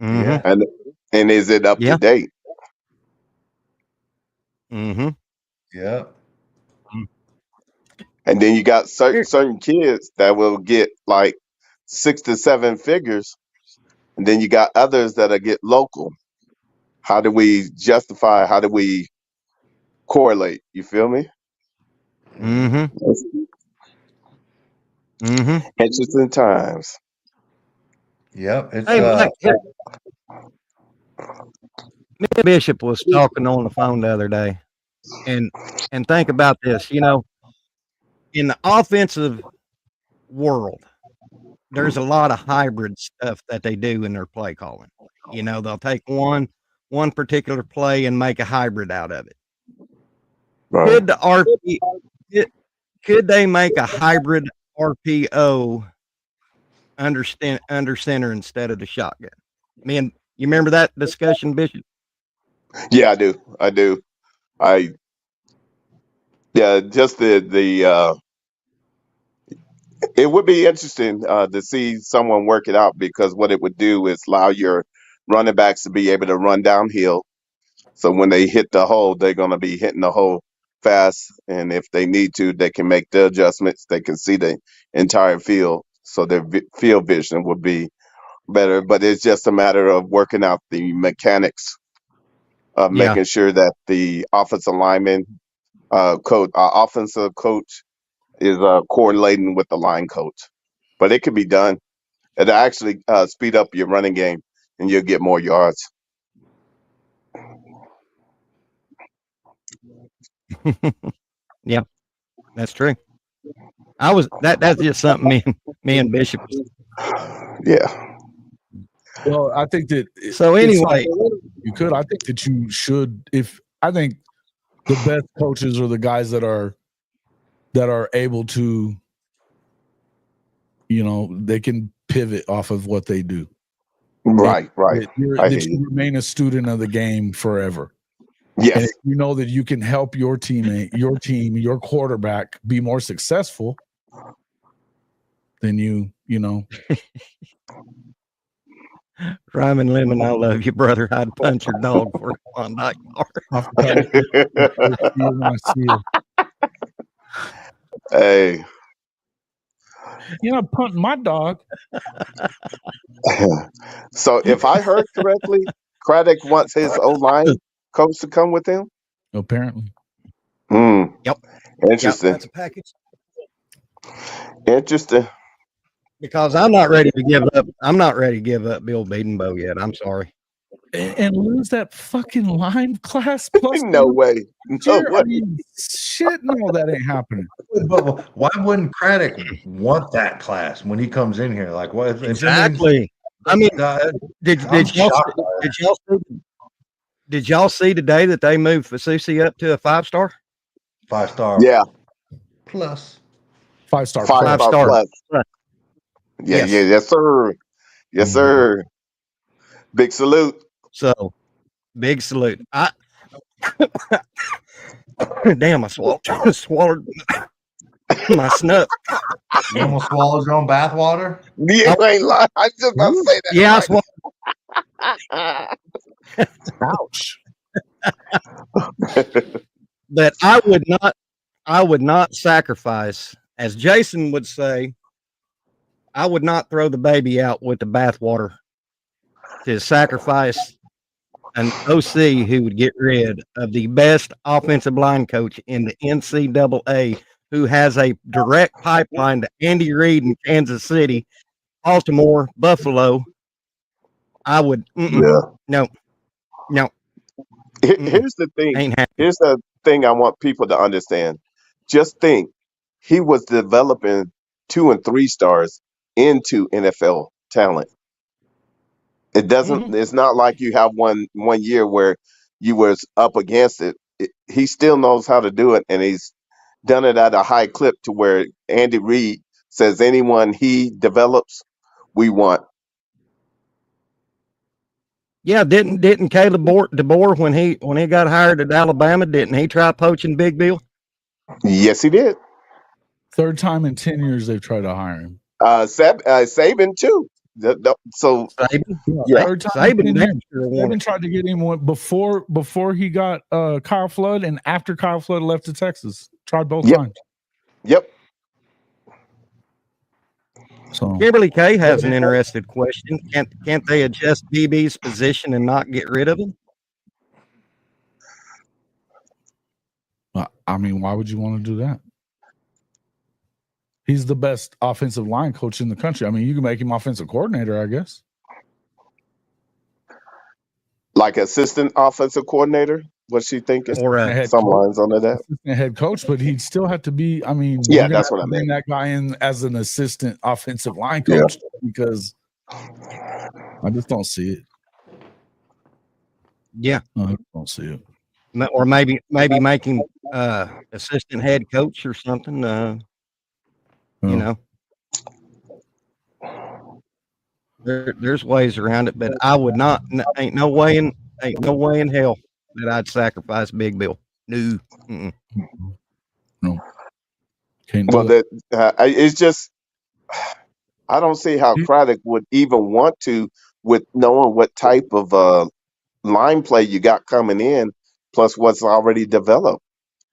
Mm-hmm. Yeah. And is it up to date? Mm-hmm. Yeah. And then you got certain kids that will get like 6 to 7 figures, and then you got others that'll get local. How do we justify? How do we correlate? You feel me? Mm-hmm. Mm-hmm. Interesting times. Yep. It's Hey, Mike, Bishop was talking on the phone the other day, and think about this. You know, in the offensive world, there's a lot of hybrid stuff that they do in their play calling. You know, they'll take one particular play and make a hybrid out of it. Right. Could the could they make a hybrid RPO under center instead of the shotgun? Man, you remember that discussion, Bishop? Yeah, I do. Just the it would be interesting to see someone work it out, because what it would do is allow your running backs to be able to run downhill. So when they hit the hole, they're going to be hitting the hole fast. And if they need to, they can make the adjustments. They can see the entire field. So their field vision would be better. But it's just a matter of working out the mechanics making sure that the offensive lineman offensive coach is coordinating with the line coach. But it can be done. It'll actually speed up your running game, and you'll get more yards. Yeah, that's true. That's just something me and Bishop. Yeah. Well, I think that. So anyway, you could. I think that you should. I think the best coaches are the guys that are able to, they can pivot off of what they do. Right. That you remain a student of the game forever. Yes. And if you know that you can help your teammate, your team, your quarterback be more successful, then you know. Ryman Lemon, I love you, brother. I'd punch your dog for a Klondike bar. Hey. You're not punting my dog. So if I heard correctly, Craddock wants his O-line coach to come with him? Apparently. Yep. Interesting. That's a package. Interesting. Because I'm not ready to give up. I'm not ready to give up Bill Bedenbow yet. I'm sorry. And lose that fucking line class plus No way. No way. I mean, shit, no, that ain't happening. But why wouldn't Craddock want that class when he comes in here? Like, what? Exactly. I mean, did y'all see today that they moved Fasusi up to a 5-star? 5-star. Yeah. Plus. 5-star. 5-star plus. Yeah, Yes. yes, sir. Yes, sir. Big salute. So, big salute. Damn, I swallowed my snuff. You almost swallowed your own bathwater? You ain't lying. I just about to say that. Yeah, I swallowed. Ouch. But I would not sacrifice, as Jason would say, I would not throw the baby out with the bathwater to sacrifice an OC who would get rid of the best offensive line coach in the NCAA, who has a direct pipeline to Andy Reid in Kansas City, Baltimore, Buffalo. I would no. Here's the thing. Ain't happening. Here's the thing I want people to understand. Just think, he was developing 2 and 3 stars into NFL talent. It doesn't. It's not like you have one year where you was up against it. He still knows how to do it, and he's done it at a high clip to where Andy Reid says anyone he develops, we want. Yeah, didn't Caleb DeBoer when he got hired at Alabama, didn't he try poaching Big Bill? Yes, he did. 3rd time in 10 years they've tried to hire him. Saban too. So Saban? Yeah. Saban tried to get him before he got Kyle Flood and after Kyle Flood left to Texas. Tried both times. Yep. So Kimberly K has an interesting question. Can't they adjust DB's position and not get rid of him? I mean, why would you want to do that? He's the best offensive line coach in the country. I mean, you can make him offensive coordinator, I guess. Like assistant offensive coordinator? What's she thinking? Or some lines under that. Assistant head coach, but he'd still have to be. I mean, yeah, that's what I mean. That guy in as an assistant offensive line coach because I just don't see it. Yeah, I don't see it. Or maybe making assistant head coach or something. You know, there's ways around it, but I would not. Ain't no way in hell that I'd sacrifice Big Bill. No. No. Can't well, that it's just I don't see how Craddock would even want to, with knowing what type of line play you got coming in, plus what's already developed.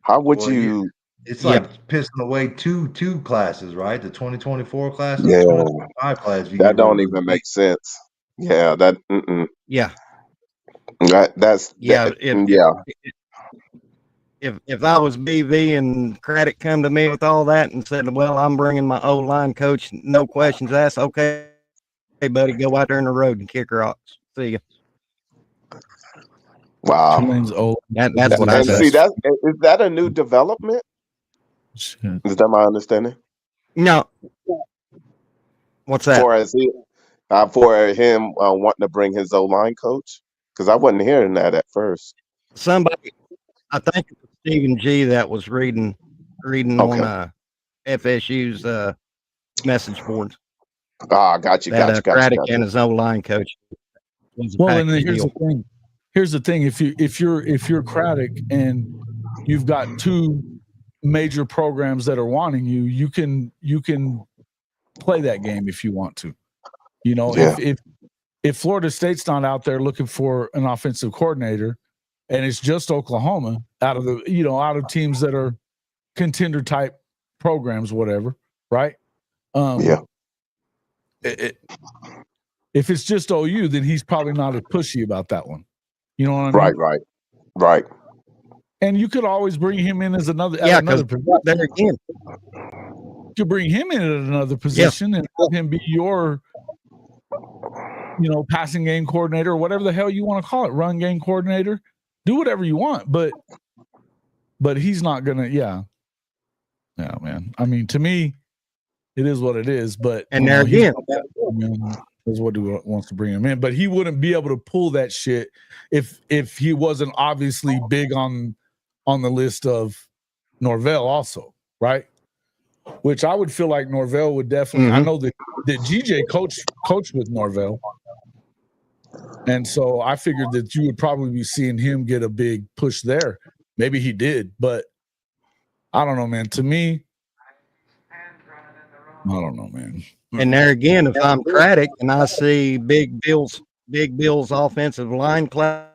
How would you? It's like pissing away two classes, right? The 2024 class and Yeah. the 2025 class. That don't even make sense. Yeah, that. Yeah. That's Yeah, that, yeah. if I was BV and Craddock come to me with all that and said, "Well, I'm bringing my O line coach, no questions asked," okay, hey buddy, go out there in the road and kick rocks. See ya. Wow. Tulane old. That's what I And say. see, is that a new development? Shit. Is that my understanding? No, what's that? For him wanting to bring his O-line coach? Because I wasn't hearing that at first. Somebody, I think it was Stephen G. that was reading Okay. on FSU's message boards Got you. that Craddock and his O-line coach was a Well, and package here's deal. the thing. Here's the thing. If you're Craddock and you've got two major programs that are wanting you, you can play that game if you want to. You know, Yeah. if Florida State's not out there looking for an offensive coordinator, and it's just Oklahoma out of teams that are contender type programs, whatever, right? Yeah. If it's just OU, then he's probably not as pushy about that one. You know what I mean? Right. And you could always bring him in as another Because position. there again, You could bring him in at another position and have him be your, passing game coordinator or whatever the hell you want to call it, run game coordinator. Do whatever you want, but he's not gonna. Yeah, man. I mean, to me, it is what it is. But and there again, is what wants to bring him in, but he wouldn't be able to pull that shit if he wasn't obviously big on the list of Norvell also, right? Which I would feel like Norvell would definitely. I know that GJ coached with Norvell, and so I figured that you would probably be seeing him get a big push there. Maybe he did, but I don't know, man. To me, I don't know, man. and there again, if I'm Craddock and I see Big Bill's offensive line class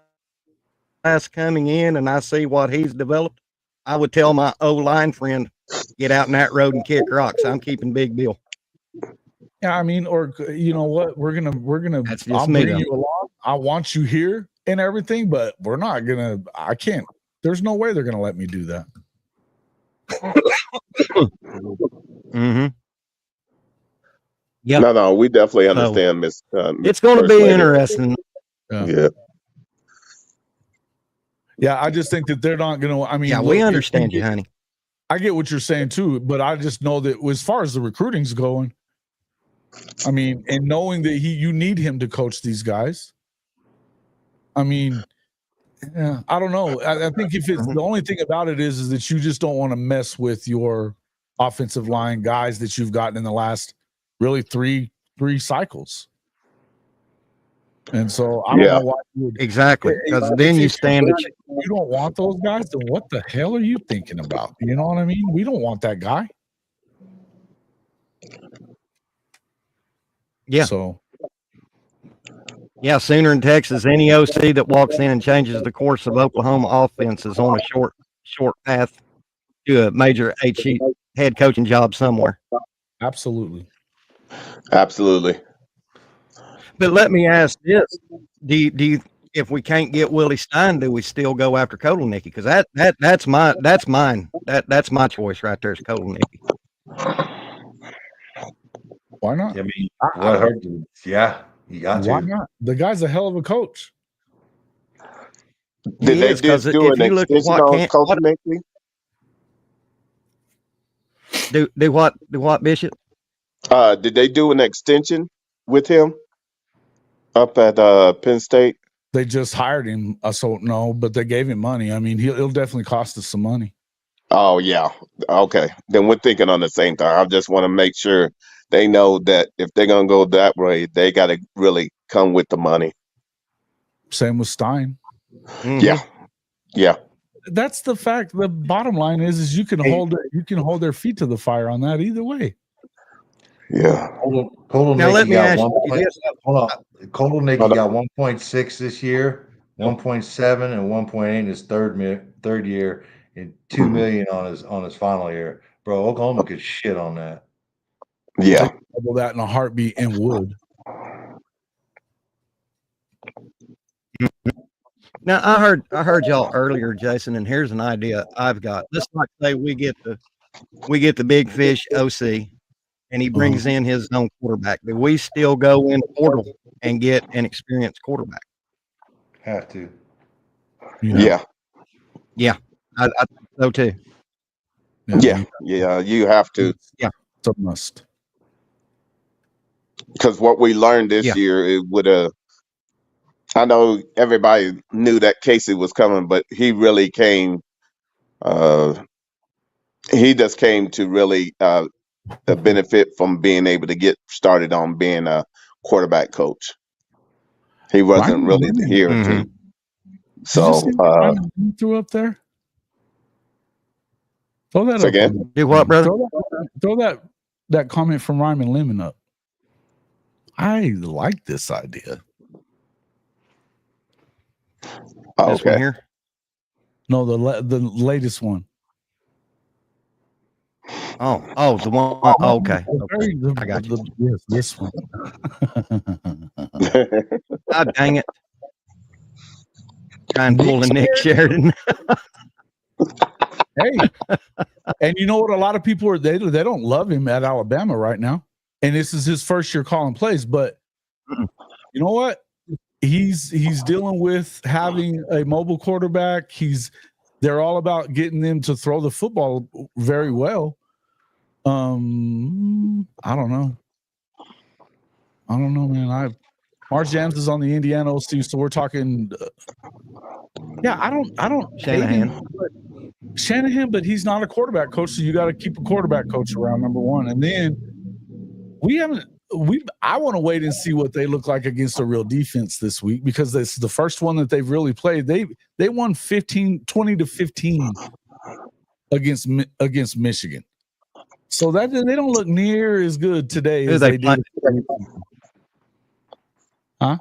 coming in, and I see what he's developed, I would tell my O-line friend, get out in that road and kick rocks. I'm keeping Big Bill. Yeah, I mean, or you know what? We're gonna. That's just I'll me, bring though. you along. I want you here and everything, but we're not gonna. I can't. There's no way they're gonna let me do that. Mm-hmm. Yeah. No, we definitely understand, Miss. It's going to be interesting. Yeah. Yeah, I just think that they're not going to. I mean, Yeah, we understand you, honey. I get what you're saying too, but I just know that as far as the recruiting's going, I mean, and knowing that you need him to coach these guys. I mean, yeah, I don't know. I think if it's the only thing about it is that you just don't want to mess with your offensive line guys that you've gotten in the last really three cycles. And so I don't know why you would exactly, because then you stand. You don't want those guys. Then what the hell are you thinking about? You know what I mean? We don't want that guy. Yeah. So. Yeah, Sooner in Texas, any OC that walks in and changes the course of Oklahoma offense is on a short path to a major HE head coaching job somewhere. Absolutely. But let me ask this: Do you if we can't get Willie Stein, do we still go after Kotelnicki? Because that's mine. That's my choice right there is Kotelnicki. Why not? I mean, what hurt? Yeah, you got to. Why not? The guy's a hell of a coach. Did they just do an extension on Kotelnicki? Do what, Bishop? Did they do an extension with him up at Penn State? They just hired him. So no, but they gave him money. I mean, it'll definitely cost us some money. Oh yeah. Okay. Then we're thinking on the same time. I just want to make sure they know that if they're gonna go that way, they got to really come with the money. Same with Stein. Mm-hmm. Yeah. That's the fact. The bottom line is you can hold their feet to the fire on that either way. Yeah. Now let me ask you this. Hold on. Kotelnicki got 1.6 this year, 1.7 and 1.8 in his third year, and $2 million on his final year. Bro, Oklahoma could shit on that. Yeah. Double that in a heartbeat and would. Now I heard y'all earlier, Jason, and here's an idea I've got. Let's like say we get the big fish OC, and he brings in his own quarterback. Do we still go in portal and get an experienced quarterback? Have to. Yeah. I think so too. Yeah. You have to. It's a must. Because what we learned this year, it would have. I know everybody knew that Casey was coming, but he really came. He just came to really benefit from being able to get started on being a quarterback coach. He wasn't really here to. So threw up there. Throw that up again. Do what, brother? Throw that comment from Ryman Lemon up. I like this idea. This one here? No, the latest one. Oh, the one. Oh, okay. I got you. Yes, this one. God dang it. Trying to pull a Nick Sheridan. Hey, and you know what? A lot of people are they don't love him at Alabama right now, and this is his first year calling plays. But you know what? He's dealing with having a mobile quarterback. They're all about getting them to throw the football very well. I don't know. Man. March Jams is on the Indiana OC, so we're talking. I don't Shanahan, but he's not a quarterback coach, so you got to keep a quarterback coach around, number one. And then I want to wait and see what they look like against a real defense this week, because this is the first one that they've really played. They won 20-15 against Michigan. So that they don't look near as good today as they did. Huh?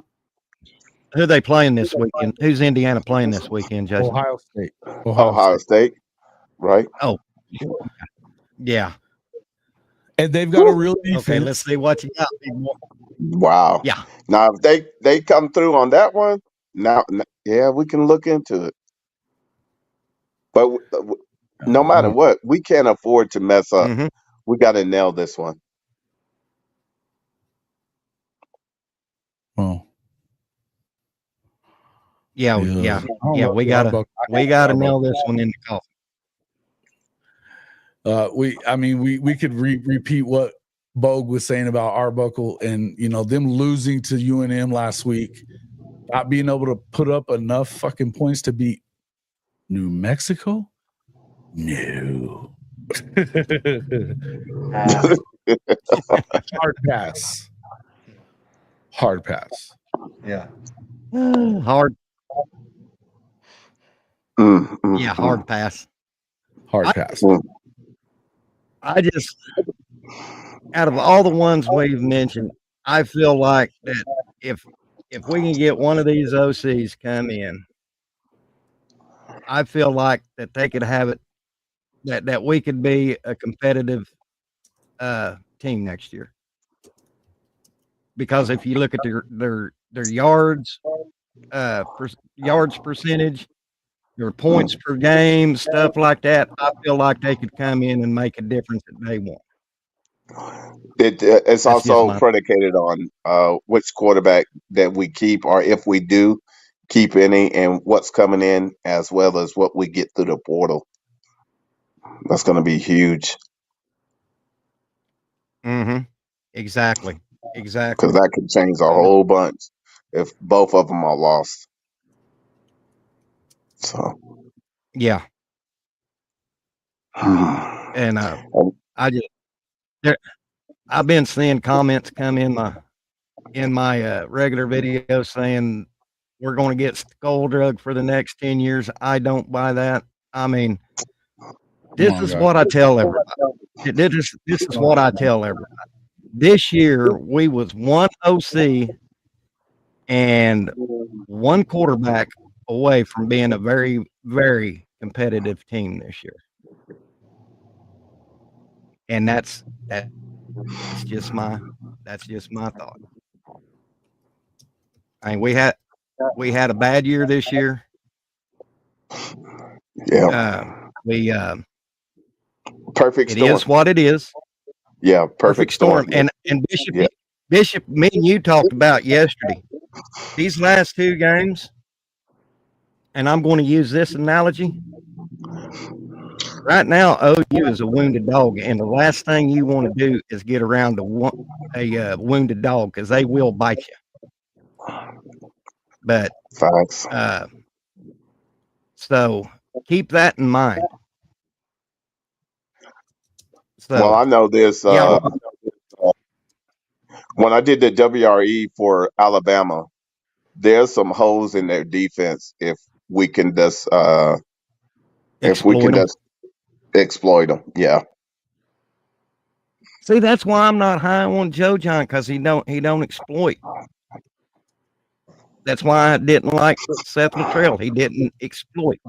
Who are they playing this weekend? Who's Indiana playing this weekend, Jason? Ohio State. Ohio State. Right. Oh, yeah. And they've got a real defense. Okay, let's see what you got. Wow. Yeah. Now, if they come through on that one, now, we can look into it. But no matter what, we can't afford to mess up. Mm-hmm. We got to nail this one. Oh. Yeah. We gotta nail this one in the coffin. We could repeat what Bogue was saying about Arbuckle and them losing to UNM last week, not being able to put up enough fucking points to beat New Mexico. No. Hard pass. Yeah. Hard. Yeah, hard pass. Hard pass. I just, out of all the ones we've mentioned, I feel like that if we can get one of these OCs come in, I feel like that they could have it, that we could be a competitive team next year. Because if you look at their yards, yards percentage, their points per game, stuff like that, I feel like they could come in and make a difference that they want. It's also predicated on which quarterback that we keep, or if we do keep any, and what's coming in, as well as what we get through the portal. That's going to be huge. Mm-hmm. Exactly. Because that could change a whole bunch if both of them are lost. So. Yeah. And I've been seeing comments come in my regular video saying we're going to get skull drug for the next 10 years. I don't buy that. I mean, this is what I tell everybody. This is what I tell everybody. This year we was one OC and one quarterback away from being a very, very competitive team this year. And that's just my thought. I mean, we had a bad year this year. Yeah. We Perfect it storm. is what it is. Yeah. Perfect storm. And Yeah. Bishop, me and you talked about yesterday. These last two games, and I'm going to use this analogy. Right now, OU is a wounded dog, and the last thing you want to do is get around a wounded dog because they will bite you. But Facts. so keep that in mind. Well, So I know this. yeah, When I did the WRE for Alabama, there's some holes in their defense if we can just exploit them. Exploit them. Yeah. See, that's why I'm not high on Joe John because he don't exploit. That's why I didn't like Seth Luttrell. He didn't exploit.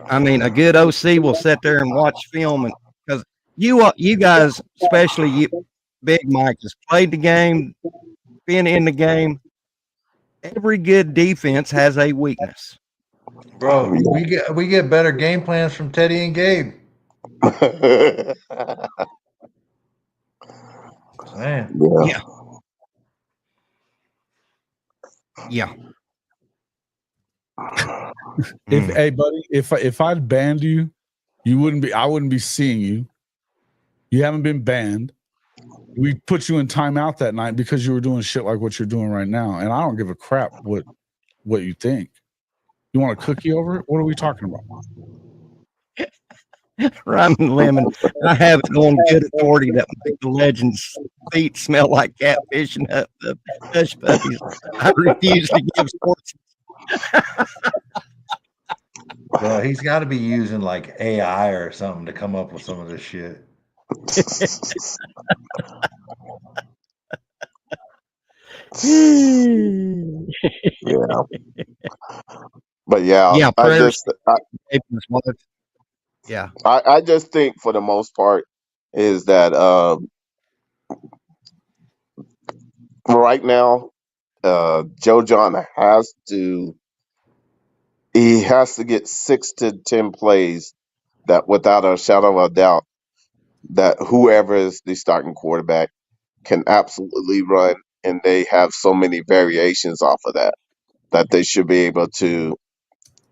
I mean, a good OC will sit there and watch film, and because you guys, especially you, Big Mike, has played the game, been in the game. Every good defense has a weakness. Bro, we get better game plans from Teddy and Gabe. Man. Yeah. Yeah. Hey buddy, if I'd banned you, I wouldn't be seeing you. You haven't been banned. We put you in timeout that night because you were doing shit like what you're doing right now. And I don't give a crap what you think. You want a cookie over it? What are we talking about? Rhyme Lemon. I have it on good authority that make the Legend's feet smell like catfish and hush puppies. I refuse to give sports. Bro, he's got to be using like AI or something to come up with some of this shit. Yeah. But yeah, Yeah, I just think for the most part is that right now Joe John has to get 6 to 10 plays that without a shadow of a doubt that whoever is the starting quarterback can absolutely run, and they have so many variations off of that they should be able to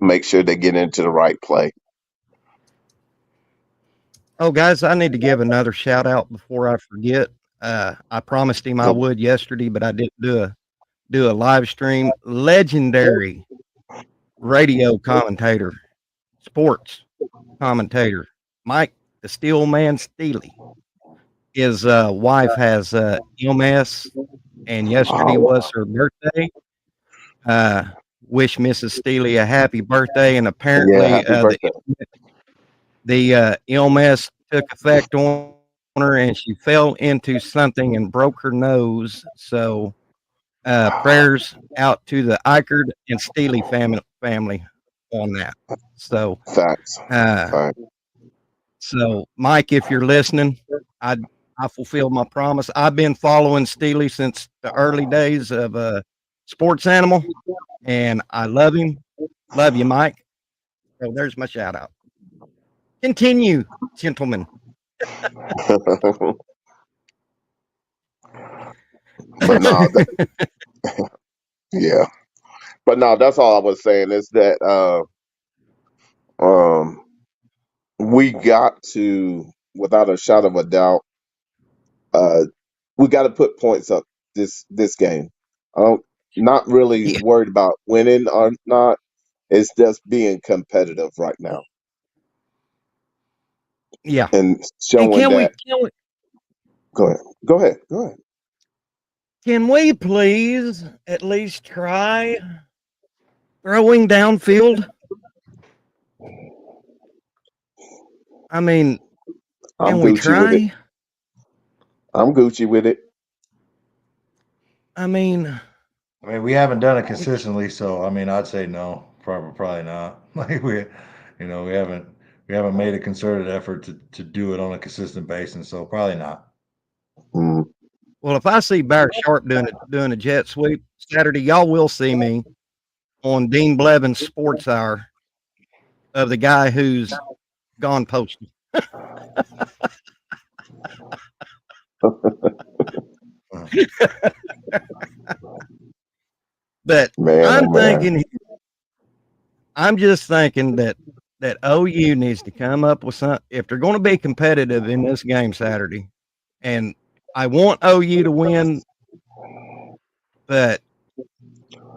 make sure they get into the right play. Oh, guys, I need to give another shout out before I forget. I promised him I would yesterday, but I didn't do a live stream. Legendary radio commentator, sports commentator, Mike the Steel Man Steely. His wife has MS, and yesterday was her birthday. Wish Mrs. Steely a happy birthday, and apparently the illness took effect on her, and she fell into something and broke her nose. So prayers out to the Eichard and Steely family on that. So Facts. So Mike, if you're listening, I fulfilled my promise. I've been following Steely since the early days of Sports Animal, and I love him. Love you, Mike. So there's my shout out. Continue, gentlemen. But no, yeah. But no, that's all I was saying is that we got to, without a shadow of a doubt, we got to put points up this game. Not really worried about winning or not. It's just being competitive right now. Yeah, and showing that. Go ahead. Can we please at least try throwing downfield? I mean, can we try? I'm Gucci with it. I mean, we haven't done it consistently, so I mean, I'd say no, probably not. Like we haven't made a concerted effort to do it on a consistent basis, so probably not. Well, if I see Barrett Sharp doing a jet sweep Saturday, y'all will see me on Dean Blevin's Sports Hour of the guy who's gone postal. But I'm just thinking that OU needs to come up with some, if they're going to be competitive in this game Saturday, and I want OU to win, but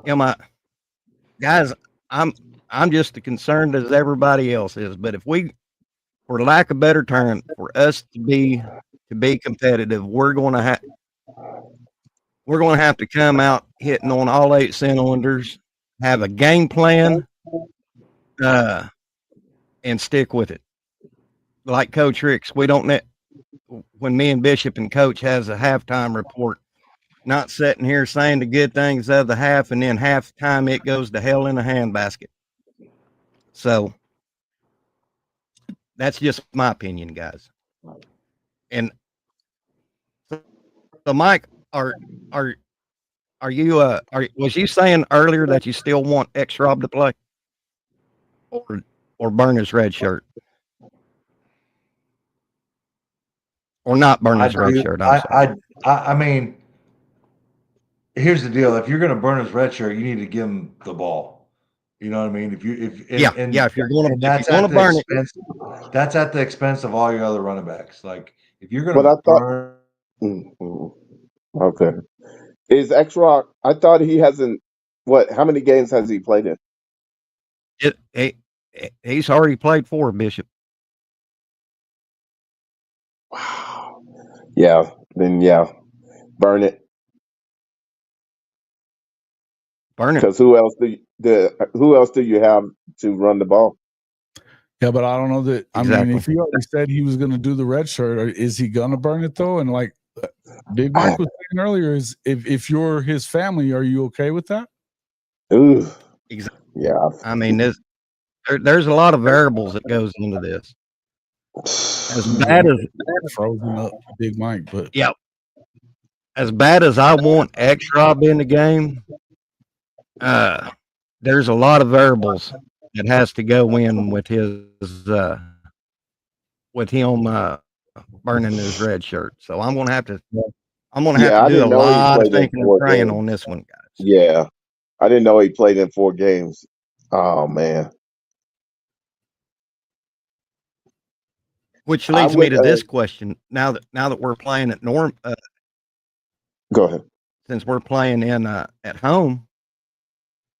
my guys, I'm just as concerned as everybody else is. But if we, for lack of a better term, for us to be competitive, we're going to have to come out hitting on all 8 cylinders, have a game plan, and stick with it. Like Coach Ricks, we don't net when me and Bishop and Coach has a halftime report, not sitting here saying the good things of the half, and then halftime it goes to hell in a handbasket. So that's just my opinion, guys. And so, Mike, are you was you saying earlier that you still want X-Rob to play, or burn his red shirt, or not burn his red shirt? I mean, here's the deal: if you're going to burn his red shirt, you need to give him the ball. You know what I mean? If you're going to burn it, that's at the expense of all your other running backs. Like if you're going to burn. Okay. Is X-Rock? I thought he hasn't. What? How many games has he played in? He's already played 4, Bishop. Wow. Yeah. Then burn it. Burn it. Because who else do you have to run the ball? Yeah, but I don't know that. Exactly. I mean, if he already said he was going to do the red shirt, is he going to burn it though? And like Big Mike was saying earlier, is if you're his family, are you okay with that? Ooh. Exactly. Yeah. I mean, there's a lot of variables that goes into this. As bad as frozen up Big Mike, but yeah, as bad as I want X-Rob in the game, there's a lot of variables that has to go in with his with him burning his red shirt. So I'm gonna have to do a lot of thinking and praying on this one, guys. Yeah, I didn't know he played in 4 games. Oh man. Which leads me to this question: now that we're playing at Go ahead. Since we're playing in at home,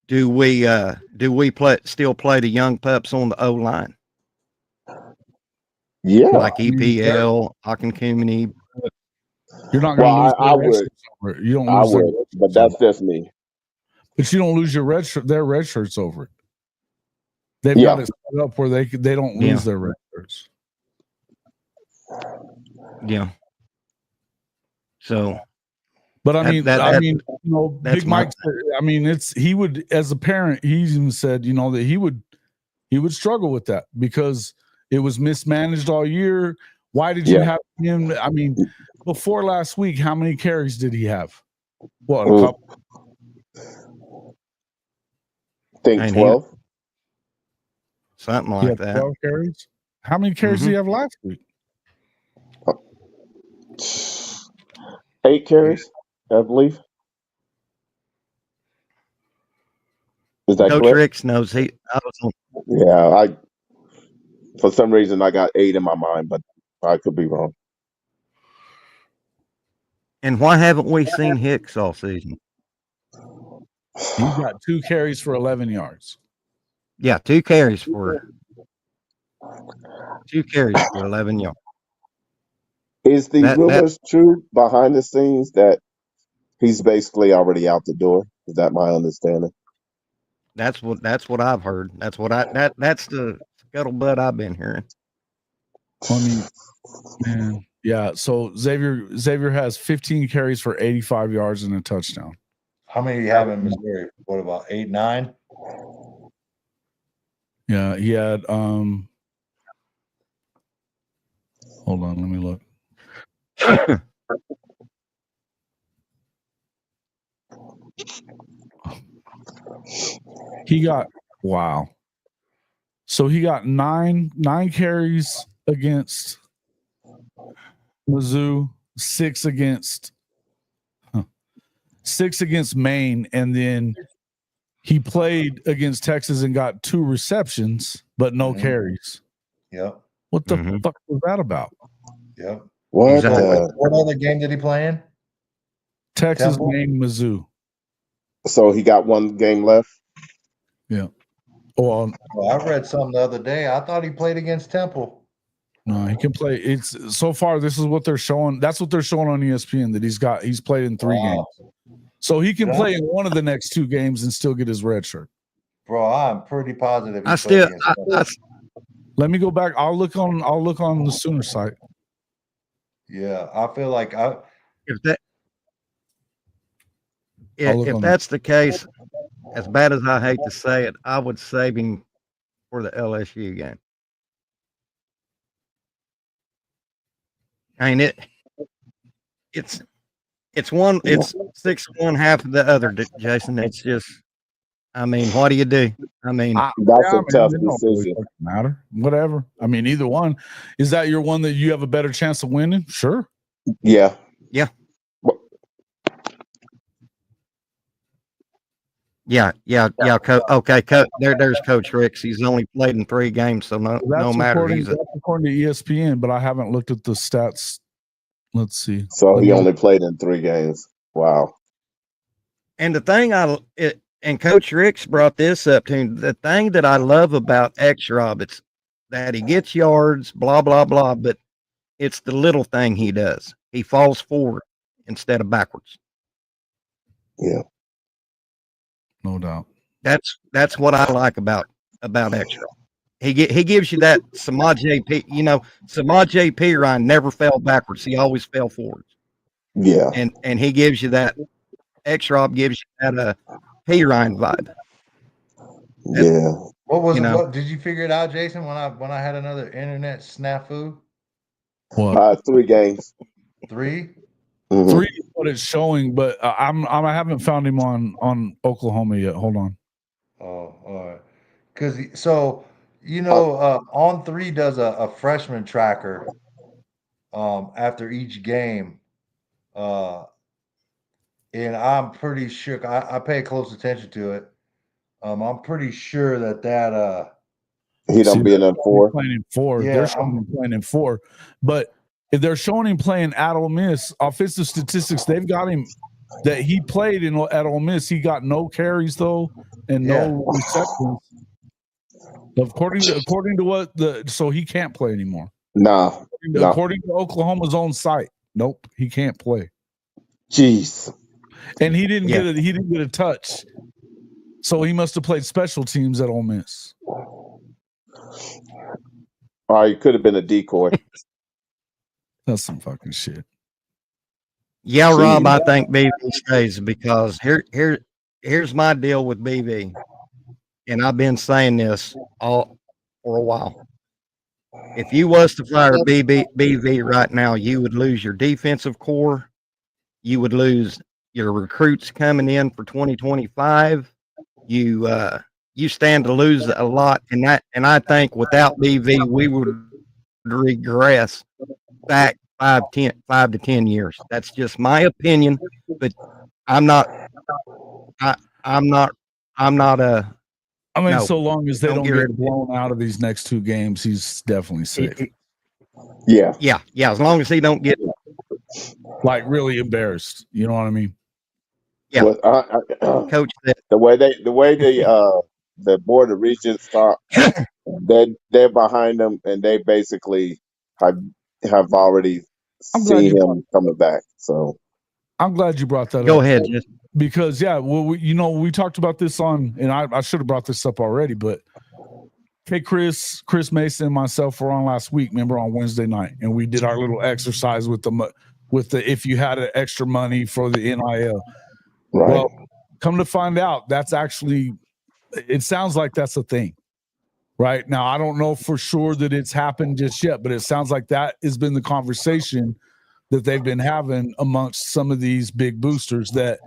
do we still play the young pups on the O line? Yeah, like EPL, Hockenkoomeny. You're not going to lose. I would. You don't lose. I would, but that's just me. But you don't lose your their red shirts over it. They've got it set up where they don't lose their red shirts. Yeah. So, but I mean, you know, Big Mike. I mean, he would, as a parent, he even said, you know, that he would struggle with that because it was mismanaged all year. Why did you have him? I mean, before last week, how many carries did he have? What, a couple? I think 12. Something like that. 12 carries. How many carries did he have last week? 8 carries, I believe. Is that Coach correct? Ricks knows For some reason I got 8 in my mind, but I could be wrong. And why haven't we seen Hicks all season? He's got 2 carries for 11 yards. Yeah, 2 carries for 11 yards. Is the rumors true behind the scenes that he's basically already out the door? Is that my understanding? That's what I've heard. That's the scuttlebutt I've been hearing. I mean, man, yeah. So Xavier has 15 carries for 85 yards and a touchdown. How many do you have in Missouri? What about 8, 9? Yeah, he had hold on, let me look. He got wow. So he got nine carries against Mizzou, six against Maine, and then he played against Texas and got 2 receptions, but no carries. Yep. What the fuck was that about? Yep. What? Exactly. What other game did he play in? Texas, Temple? Maine, Mizzou. So he got one game left? Yeah. Well, Well, I read something the other day. I thought he played against Temple. no, he can play. It's so far. This is what they're showing. That's what they're showing on ESPN, that he's played in 3 games. So he can play in one of the next 2 games and still get his red shirt. Bro, I'm pretty positive. Let me go back. I'll look on the Sooner site. Yeah, I feel like if that's the case, as bad as I hate to say it, I would save him for the LSU game. I mean, it's 6 one half of the other, Jason. It's just, I mean, what do you do? I mean, that's a tough decision. Matter, whatever. I mean, either one. Is that your one that you have a better chance of winning? Sure. Yeah. Yeah. There's Coach Ricks. He's only played in 3 games, so no matter. That's according to ESPN, but I haven't looked at the stats. Let's see. So he only played in 3 games. Wow. And the thing and Coach Ricks brought this up to him. The thing that I love about X-Rob, it's that he gets yards, blah blah blah, but it's the little thing he does. He falls forward instead of backwards. Yeah. No doubt. That's what I like about X-Rob. He gives you that Samaj P. Samaj P. Ryan never fell backwards. He always fell forwards. Yeah. And he gives you that. X-Rob gives you that P. Ryan vibe. Yeah. What did you figure it out, Jason? When I had another internet snafu. What? 3 games. 3. 3 is what it's showing, but I haven't found him on Oklahoma yet. Hold on. Oh, all right. Because On 3 does a freshman tracker after each game, and I'm pretty sure I pay close attention to it. I'm pretty sure that he don't be in 4. Playing in 4. Yeah, they're showing him playing in 4, but if they're showing him playing at Ole Miss, offensive statistics, they've got him that he played at Ole Miss. He got no carries though, and no receptions. According to what so he can't play anymore. Nah. According to Oklahoma's own site, nope, he can't play. Jeez. And he didn't get a touch. So he must have played special teams at Ole Miss. Or he could have been a decoy. That's some fucking shit. Yeah, Rob, I think BV stays because here's my deal with BV. And I've been saying this all for a while. If you was to fire BV right now, you would lose your defensive core. You would lose your recruits coming in for 2025. You stand to lose a lot, and I think without BV, we would regress back 5 to 10 years. That's just my opinion, but I'm not so long as they don't get blown out of these next 2 games, he's definitely safe. Yeah. As long as he don't get like really embarrassed, you know what I mean? Yeah. Coach, the way the Board of Regents talk, they're behind them, and they basically have already seen him coming back. So I'm glad you brought that up. Go ahead, Jess. Because we talked about this and I should have brought this up already, but hey, Chris Mason and myself were on last week, remember, on Wednesday night, and we did our little exercise with the if you had an extra money for the NIL. Right. Well, come to find out, that's actually, it sounds like that's a thing. Right now, I don't know for sure that it's happened just yet, but it sounds like that has been the conversation that they've been having amongst some of these big boosters, that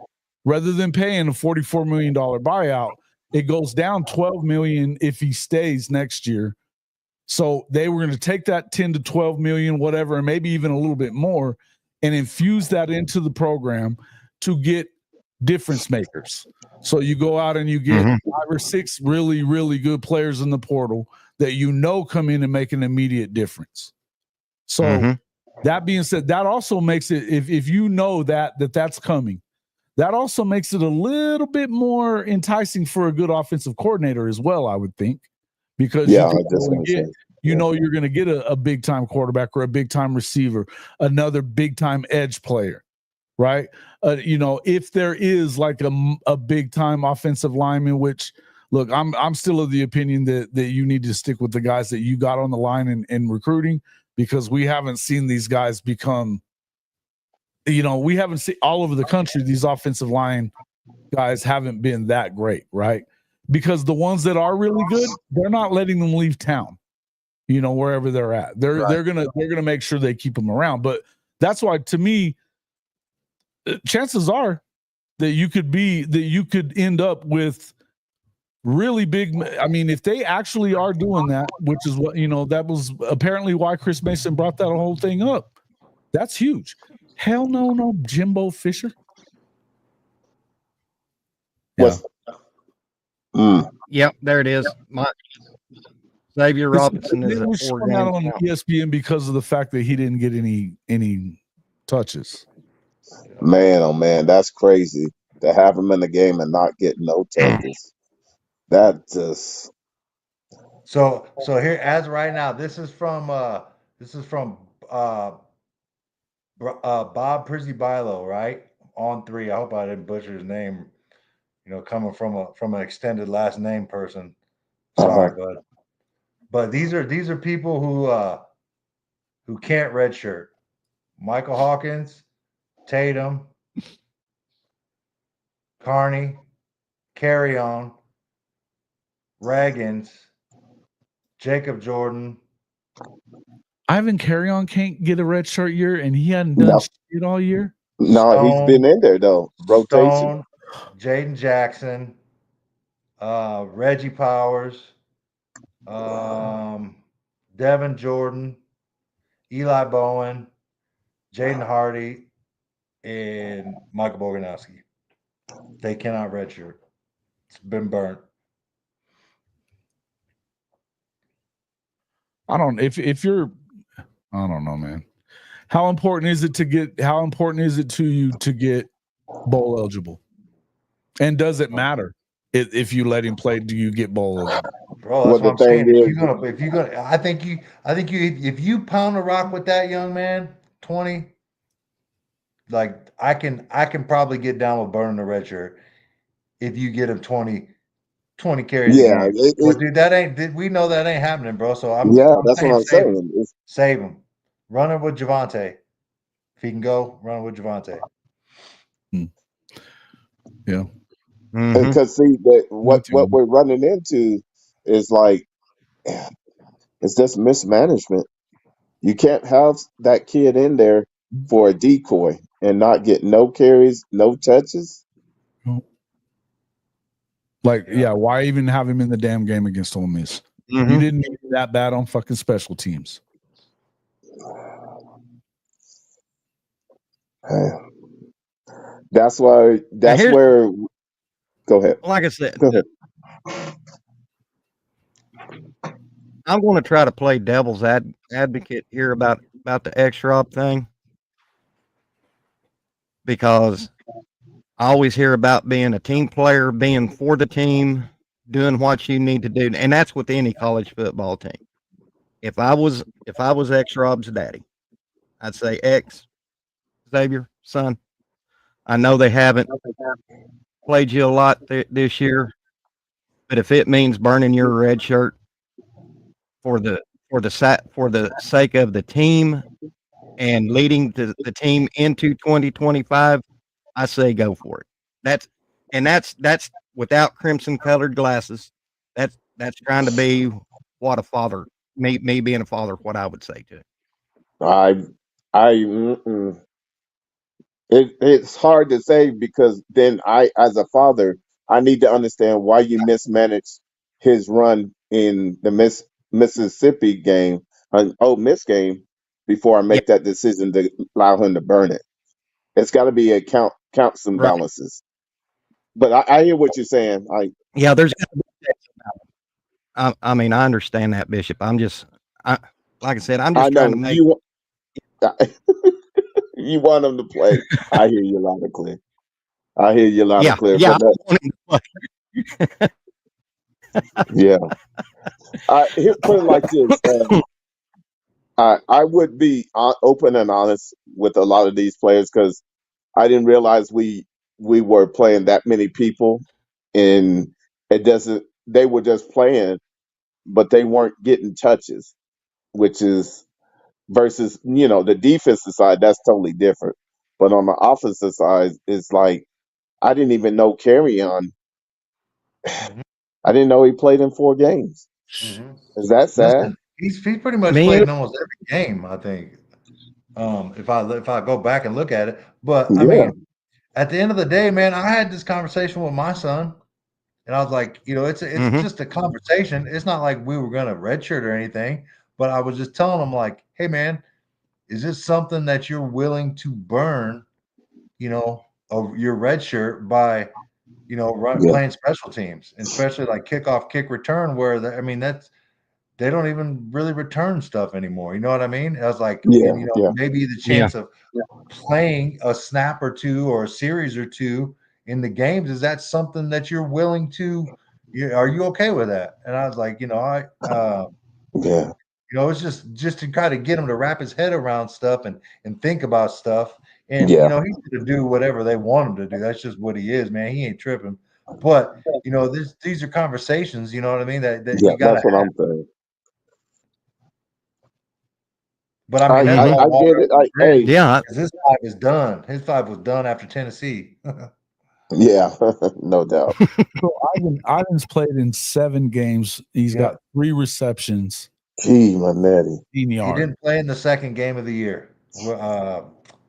rather than paying a $44 million buyout, It goes down $12 million if he stays next year. So they were going to take that 10 to 12 million, whatever, and maybe even a little bit more, and infuse that into the program to get difference makers. So you go out and you get 5 or 6 really, really good players in the portal that come in and make an immediate difference. So that being said, that also makes it, if you know that's coming, that also makes it a little bit more enticing for a good offensive coordinator as well, I would think, because you're going to get a big time quarterback or a big time receiver, another big time edge player, right? If there is like a big time offensive lineman, which look, I'm still of the opinion that you need to stick with the guys that you got on the line in recruiting, because we haven't seen these guys become. We haven't seen all over the country, these offensive line guys haven't been that great, right? Because the ones that are really good, they're not letting them leave town, wherever they're at. They're gonna make sure they keep them around. But that's why, to me, chances are that you could end up with really big. I mean, if they actually are doing that, which is what that was apparently why Chris Mason brought that whole thing up. That's huge. Hell no, Jimbo Fisher. Yeah. Yep, there it is. Xavier Robinson is it was shown out on ESPN because of the fact that he didn't get any touches. Man, oh man, that's crazy to have him in the game and not get no touches. That just. So here, as right now, this is from Bob Prizzibilo, right? On 3. I hope I didn't butcher his name. Coming from an extended last name person. Sorry, bud. But these are people who can't redshirt. Michael Hawkins, Tatum, Carney, Carry-On, Raggins, Jacob Jordan. Ivan Carry-On can't get a red shirt year, and he hadn't done shit all year. No, he's been in there though. Rotation. Stone, Jaden Jackson, Reggie Powers, Devin Jordan, Eli Bowen, Jaden Hardy, and Michael Boganowski. They cannot redshirt. It's been burnt. I don't know, man. How important is it to you to get bowl eligible? And does it matter if you let him play? Do you get bowl eligible? Bro, that's what I'm saying. If you pound the rock with that young man, 20, like I can probably get down with burning the red shirt if you get him 20 carries. Yeah, but dude, we know that ain't happening, bro. So that's what I'm saying. Save him. Run it with Javonte. If he can go, run it with Javonte. Yeah. Because see that what we're running into is like, it's just mismanagement. You can't have that kid in there for a decoy and not get no carries, no touches. Like, why even have him in the damn game against Ole Miss? You didn't need that bad on fucking special teams. That's why. That's where. Go ahead. Like I said, go ahead. I'm going to try to play devil's advocate here about the X-Rob thing, because I always hear about being a team player, being for the team, doing what you need to do, and that's with any college football team. If I was X-Rob's daddy, I'd say, X, Xavier, son, I know they haven't played you a lot this year, but if it means burning your red shirt for the sake of the team and leading the team into 2025, I say go for it. That's without crimson colored glasses. That's trying to be what a father, me being a father, what I would say to it. It's hard to say, because then I, as a father, I need to understand why you mismanaged his run in the Mississippi game, an Ole Miss game, before I Yeah, make that decision to allow him to burn it. It's got to be a counts and right. balances. But I hear what you're saying. Yeah, there's gotta be checks and balances. I mean, I understand that, Bishop. I like I said, I'm I just trying know to make you you want him to play. I hear you loud and clear. I hear you loud and yeah, clear. yeah, I But don't want him to play. yeah, put it like this. I would be open and honest with a lot of these players because I didn't realize we were playing that many people, and it doesn't. They were just playing, but they weren't getting touches, which is versus the defensive side. That's totally different. But on the offensive side, it's like I didn't even know Carry On. Mhm. I didn't know he played in 4 games. Mhm. Is that sad? Listen, he's pretty much Me, played in almost every game, I think. If I go back and look at it, but I Yeah, mean, at the end of the day, man, I had this conversation with my son, and I was like, it's hmm just a conversation. It's not like we were gonna redshirt or anything, but I was just telling him like, hey, man, is this something that you're willing to burn, of your red shirt by, yeah, playing special teams, and especially like kickoff, kick return, where that's they don't even really return stuff anymore. You know what I mean? I was like, yeah, and yeah, maybe the yeah, chance of playing a snap or two or a series or two in the games, is that something that you're willing to? Are you okay with that? And I was like, yeah, it's just to try to get him to wrap his head around stuff and think about stuff. And yeah, he's going to do whatever they want him to do. That's just what he is, man. He ain't tripping. But these are conversations. You know what I mean? That yeah. you got to That's what have. I'm saying. But I I mean, that's hmm all I water get it. under the bridge, yeah, because his 5 is done. His 5 was done after Tennessee. Yeah, no doubt. So Ivan's played in 7 games. He's Yeah, got 3 receptions, Gee, Manetti. 15 he yards. didn't play in the second game of the year. Who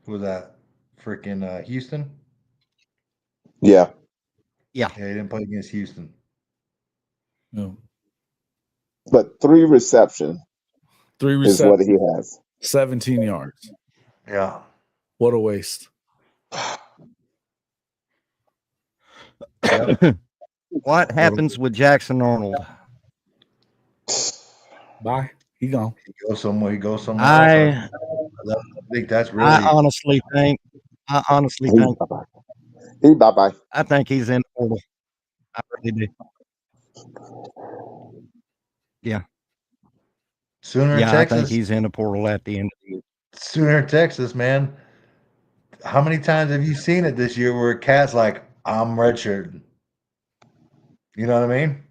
was that? Freaking Houston. Yeah, yeah. Yeah, he didn't play against Houston. No. but 3 reception Three is what he receptions, has. 17 yards. Yeah. What a waste. Yep. What What a happens with Jackson Arnold? Bye. He gone. He goes somewhere. He goes somewhere else. I I think that's I really. honestly think I honestly He think bye bye. He bye bye. I think he's in the portal. I really do. Yeah, Sooner in yeah. I think Texas. he's in the portal at the end of the year. Sooner in Texas, man. How many times have you seen it this year where a cat's like, I'm redshirting? You know what I mean?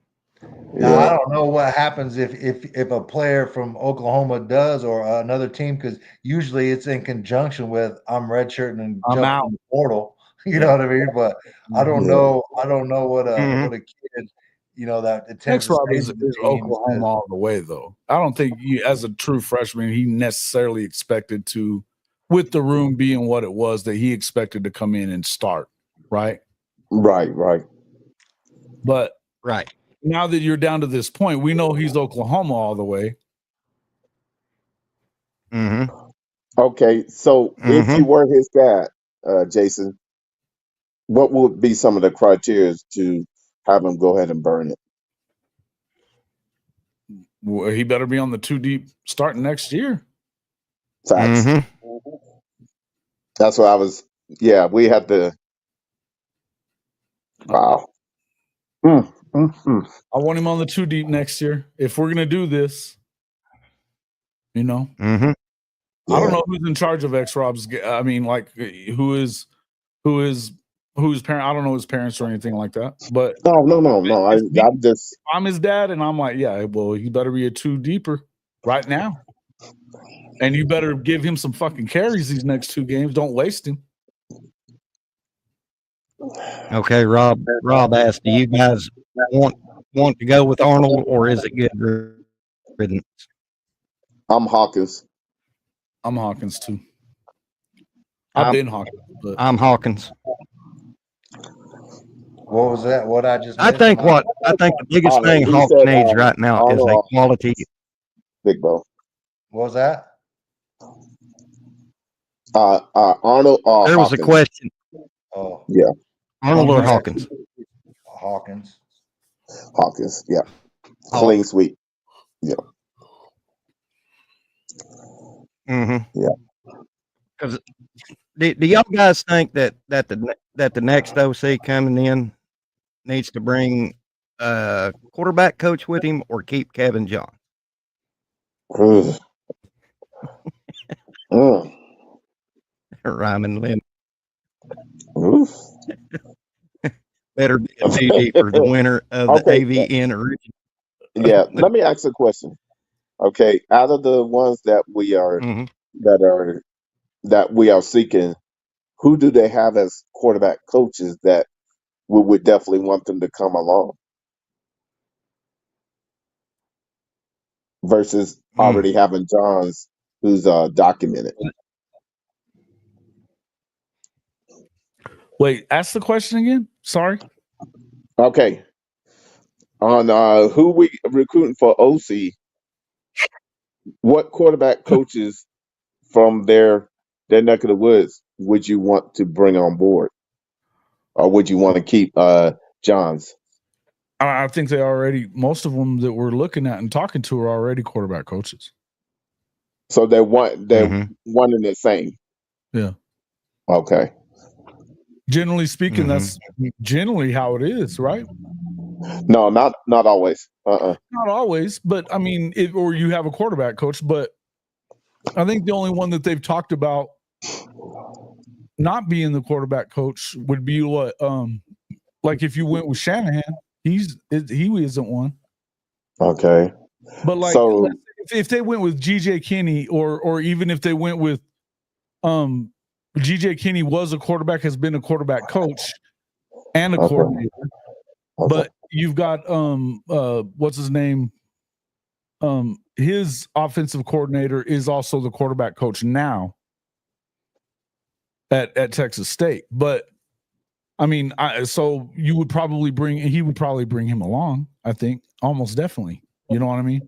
Now I Yeah, don't know what happens if a player from Oklahoma does, or another team, because usually it's in conjunction with I'm redshirting and I'm jumping out. in the portal. You know Yeah. what I mean? But I don't Mhm. yeah, know. I don't know what a Mhm. what a kid that intends X to Rob stay is with the team Oklahoma says. all the way, though. I don't think you, as a true freshman, he necessarily expected to, with the room being what it was, that he expected to come in and start, right? right, right. But Right. now that you're down to this point, we know he's Oklahoma all the way. Mhm. Okay, so if you Mhm. were his dad, Jason, what would be some of the criteria to have him go ahead and burn it? Well, he better be on the 2 deep starting next year. Facts. Mhm. That's what I was. Yeah, we have to. Wow. Mm, mm, mm. I want him on the 2 deep next year. If we're gonna do this, Mhm. I don't Yeah. know who's in charge of X Rob's. I mean, like who is whose parent? I don't know his parents or anything like that. But No, no, no, no. if me, I'm just. I'm his dad, and I'm like, yeah, well, he better be a 2 deeper right now, and you better give him some fucking carries these next 2 games. Don't waste him. Okay, Rob. Rob asked, "Do you guys want want to go with Arnold, or is it good riddance?" I'm Hawkins. I'm Hawkins too. I've I'm been Hawkins, but I'm Hawkins. What was that? What I just I missed? think the biggest Arnold. thing He Hawks said needs right now is a Arnold quality. Big Bo. What was that? Arnold or There was a Hawkins. question. Oh, Yeah, Arnold or Arnold. Hawkins? Hawkins. Hawkins. Yeah, Hawk. clean sweep. Yeah, Mm-hmm. yeah. Because do y'all guys think that the next OC coming in needs to bring a quarterback coach with him or keep Kevin John? Mm. Mm. Ryman Lynn Oof. better be a TD for the winner of the Okay. AVN original. Yeah. Let me ask a question. Okay, out of the ones that we are Mhm. that we are seeking, who do they have as quarterback coaches that we would definitely want them to come along versus already having Johns who's documented? Wait, ask the question again. Sorry. Okay. On who we recruiting for OC, what quarterback coaches from their neck of the woods would you want to bring on board? Or would you want to keep Johns? I think they already, most of them that we're looking at and talking to are already quarterback coaches. So they're one and the same. Yeah. Okay. Generally speaking, that's generally how it is, right? No, not always. Not always, but I mean, or you have a quarterback coach, but I think the only one that they've talked about not being the quarterback coach would be what, like if you went with Shanahan, he isn't one. Okay. But like, so if they went with GJ Kinney, or even if they went with, GJ Kinney was a quarterback, has been a quarterback coach and a coordinator, but you've got what's his name? His offensive coordinator is also the quarterback coach now at Texas State. But I mean, so he would probably bring him along. I think almost definitely. You know what I mean?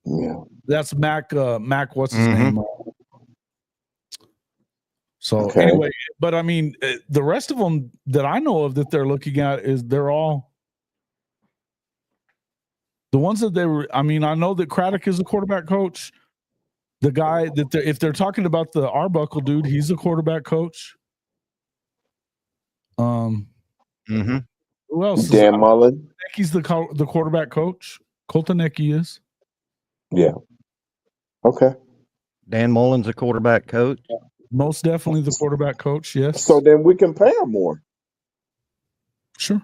Yeah. That's Mac. What's his name? So anyway, but I mean, the rest of them that I know of that they're looking at they're all the ones that they were. I mean, I know that Craddock is a quarterback coach. The guy that if they're talking about the Arbuckle dude, he's a quarterback coach. Who else? Dan Mullen. Necky's the quarterback coach. Colton Necky is. Yeah. Okay. Dan Mullen's a quarterback coach. Most definitely the quarterback coach. Yes. So then we can pay him more. Sure.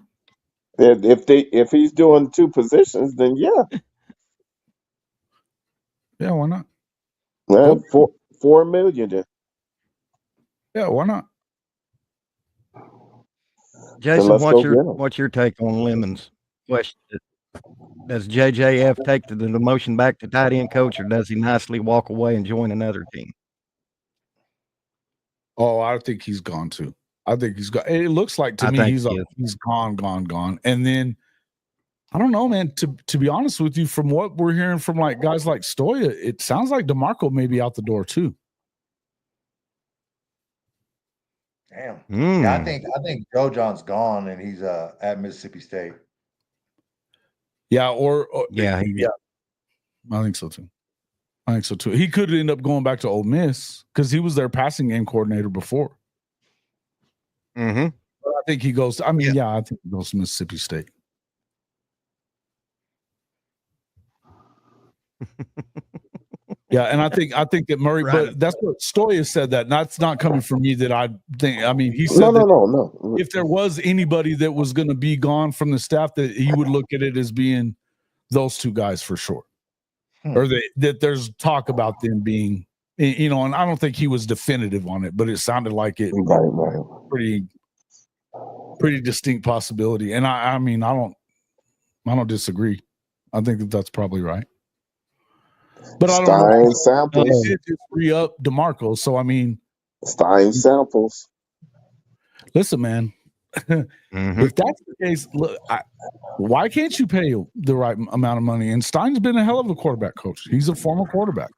If he's doing two positions, then yeah. Yeah, why not? Well, $4 million then. Yeah, why not? Jason, what's your take on Lemon's question? Does JJF take the demotion back to tight end coach, or does he nicely walk away and join another team? Oh, I think he's gone too. I think he's gone. It looks like to me he's gone. And then I don't know, man. To be honest with you, from what we're hearing from like guys like Stoya, it sounds like DeMarco may be out the door too. Damn. Yeah, I think Joe John's gone and he's at Mississippi State. Yeah, yeah. I think so too. He could end up going back to Ole Miss because he was their passing game coordinator before. But I think he goes. I mean, I think he goes to Mississippi State. Yeah, and I think that Murray, but that's what Stoya said. That's not coming from me. That I think. I mean, he said no. If there was anybody that was going to be gone from the staff, that he would look at it as being those two guys for sure, or that there's talk about them being, you know. And I don't think he was definitive on it, but it sounded like it. Right. Pretty distinct possibility. And I mean, I don't disagree. I think that's probably right. But I don't know. Samples. They did just re-up DeMarco. So I mean, Stein Samples. Listen, man, Mhm. If that's the case, look, why can't you pay the right amount of money? And Stein's been a hell of a quarterback coach. He's a former quarterback.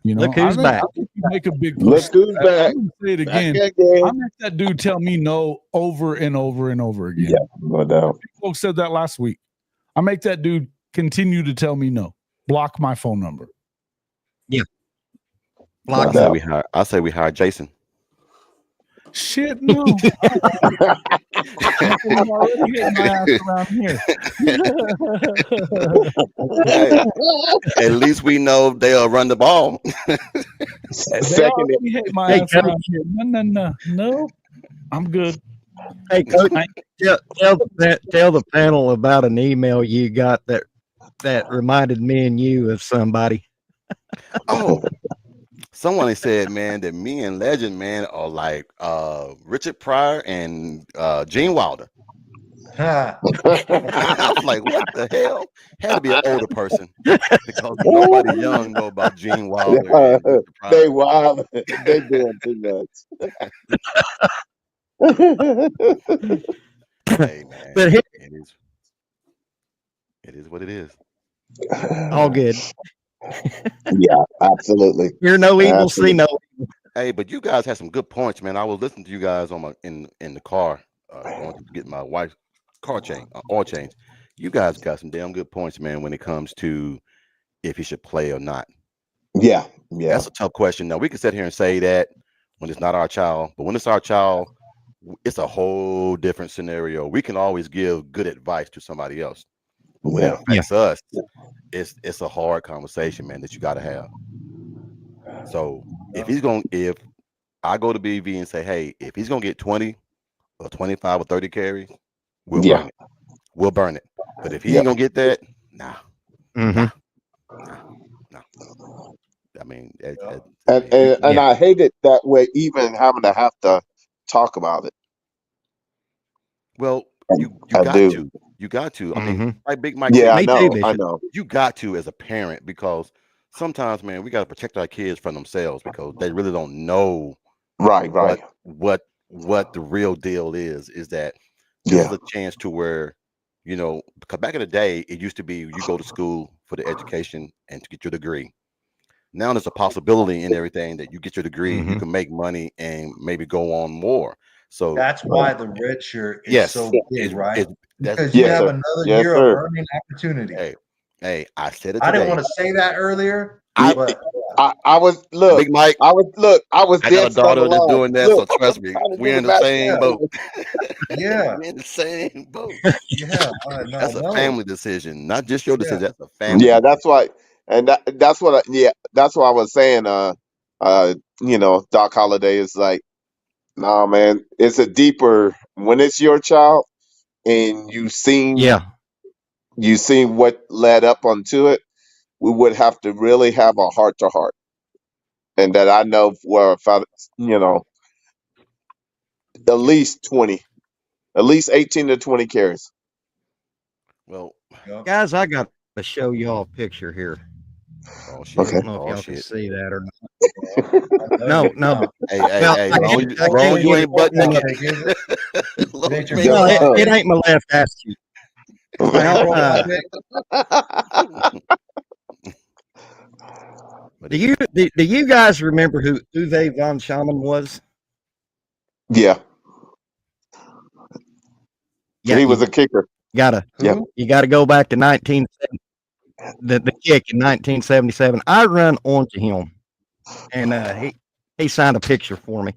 You know, Look who's back. I think you make a big push. Look who's back. I'm gonna say it Back again. again. I make that dude tell me no over and over and over again. Yeah, no doubt. Folks said that last week. I make that dude continue to tell me no. Block my phone number. Block No him. doubt. I say we hire Jason. Shit, no. I'm already hitting my ass around here. Hey, at least we know they'll run the ball. They Second, already hit my Hey, ass Coach. around here. No. I'm good. Hey, Coach, tell the panel about an email you got that reminded me and you of somebody. Oh, someone said, man, that me and Legend, man, are like Richard Pryor and Gene Wilder. I was like, what the hell? Had to be an older person because nobody young know about Gene Wilder. And Richard Pryor. they wild. They doing too much. Hey, man, But here, it is what it is. all good. Yeah, absolutely. Hear no evil, Absolutely. see no evil. Hey, but you guys had some good points, man. I was listening to you guys on in the car, going to get my wife's car oil change. You guys got some damn good points, man, when it comes to if he should play or not. Yeah. That's a tough question. Now we can sit here and say that when it's not our child, but when it's our child, it's a whole different scenario. We can always give good advice to somebody else. But when it affects us, it's a hard conversation, man, that you got to have. So if I go to BV and say, hey, if he's gonna get 20 or 25 or 30 carries, we'll burn it. We'll burn it. But if he ain't gonna get that, nah. Mhm. Nah. I mean, And I hate it that way, even having to have to talk about it. well, you I got do. to. You got to. I mean, Mhm. like Big Mike Yeah, said, I Me know. too, I Bishop. know. you got to as a parent, because sometimes, man, we got to protect our kids from themselves because they really don't know Right. what the real deal is that this is a chance to where, because back in the day it used to be you go to school for the education and to get your degree. Now there's a possibility in everything that you get your degree, you can make money and maybe go on more. So That's why the red shirt is yes, so big, right? that's Because you Yes, have sir. another Yes, year sir. of earning opportunity. hey, I said it I didn't today. want to say that earlier, I- but I was Big Mike, I was I got dead a spot daughter that's along. doing that, so trust me, trying to we're get in it the back same there. boat. yeah, We're in the same boat. yeah, no, That's a no, family decision, not just your decision. yeah. That's a family. Yeah, decision. that's why, and that's what. That's what I was saying. Doc Holliday is like, nah, man, it's a deeper when it's your child, and you seen what led up onto it. We would have to really have a heart to heart, and that I know where if I, at least 20, at least 18 to 20 carries. Well, Guys, I got to show y'all a picture here. oh shit. I Okay. don't know if Oh y'all can shit. see that or not. No. Hey, Well, hey, I long can't you get ain't butt It naked. ain't Long ain't you your ain't No, butt profile it pic. ain't my left ass cheek. Well, Profile pic. But do you guys remember who Uwe von Schaman was? Yeah, Yeah, he you was a kicker. gotta Yep. Who? you gotta go back to 1970, the kick in 1977. I run onto him, and he signed a picture for me,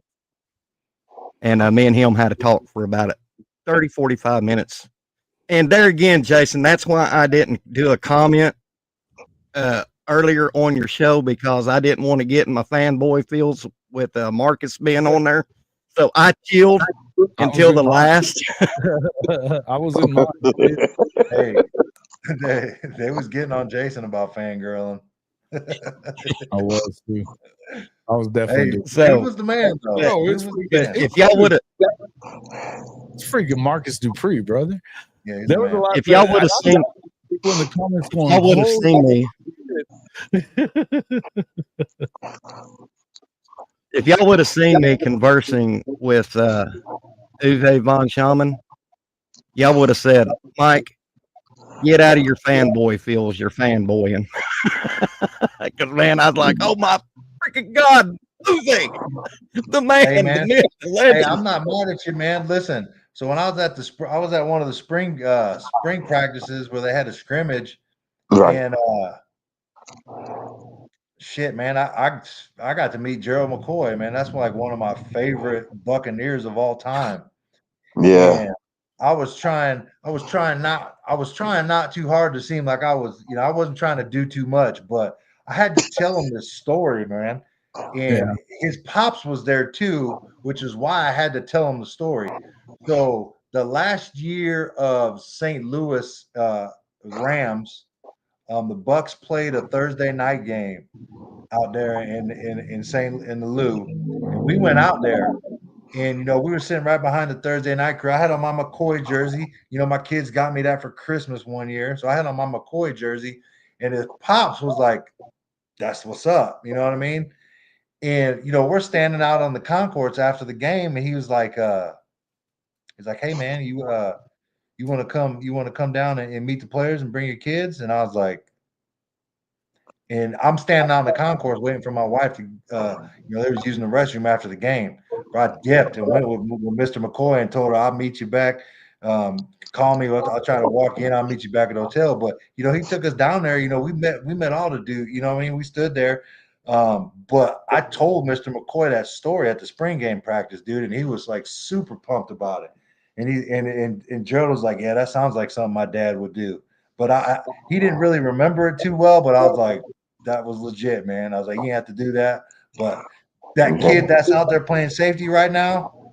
and me and him had a talk for about 30, 45 minutes. And there again, Jason, that's why I didn't do a comment earlier on your show, because I didn't want to get in my fanboy feels with Marcus being on there. So I chilled until the last. I was in mine. Hey, they was getting on Jason about fangirling. I was too. I was Hey, definitely. he So was the man, though. Bro, He it's was the freaking. man. if y'all would have, It's freaking Marcus Dupree, brother. Yeah, he's There the was a man. lot. if y'all would have seen, people in the comments going, y'all would have "Holy seen me. If y'all would have seen me conversing with Uwe von Schaman, y'all would have said, Mike, get out of your fanboy feels. You're fanboying. Because, man, I was like, oh, my freaking God, Uwe, the man, Hey, man. the myth, the legend. Hey, I'm not mad at you, man. Listen, so when I was at I was at one of the spring practices where they had a scrimmage, Right. and shit, man, I got to meet Gerald McCoy, man. That's like one of my favorite Buccaneers of all time. Yeah. And I was trying not too hard to seem like I was, I wasn't trying to do too much, but I had to tell him this story, man. And his pops was there too, which is why I had to tell him the story. So the last year of St. Louis Rams, the Bucks played a Thursday night game out there in the Lou, and we went out there. And we were sitting right behind the Thursday night crew. I had on my McCoy jersey. My kids got me that for Christmas one year, so I had on my McCoy jersey. And his pops was like, "That's what's up," you know what I mean? And we're standing out on the concourse after the game, and he's like, "Hey man, you want to come down and meet the players and bring your kids?" And I was like, and I'm standing out in the concourse waiting for my wife to, they was using the restroom after the game. I dipped and went with Mr. McCoy and told her, I'll meet you back. Call me. I'll try to walk in. I'll meet you back at the hotel. But, he took us down there. We met all the dudes. You know what I mean? We stood there. But I told Mr. McCoy that story at the spring game practice, dude, and he was like super pumped about it. And Gerald was like, yeah, that sounds like something my dad would do. But he didn't really remember it too well. But I was like, that was legit, man. I was like, you have to do that. But that kid that's out there playing safety right now,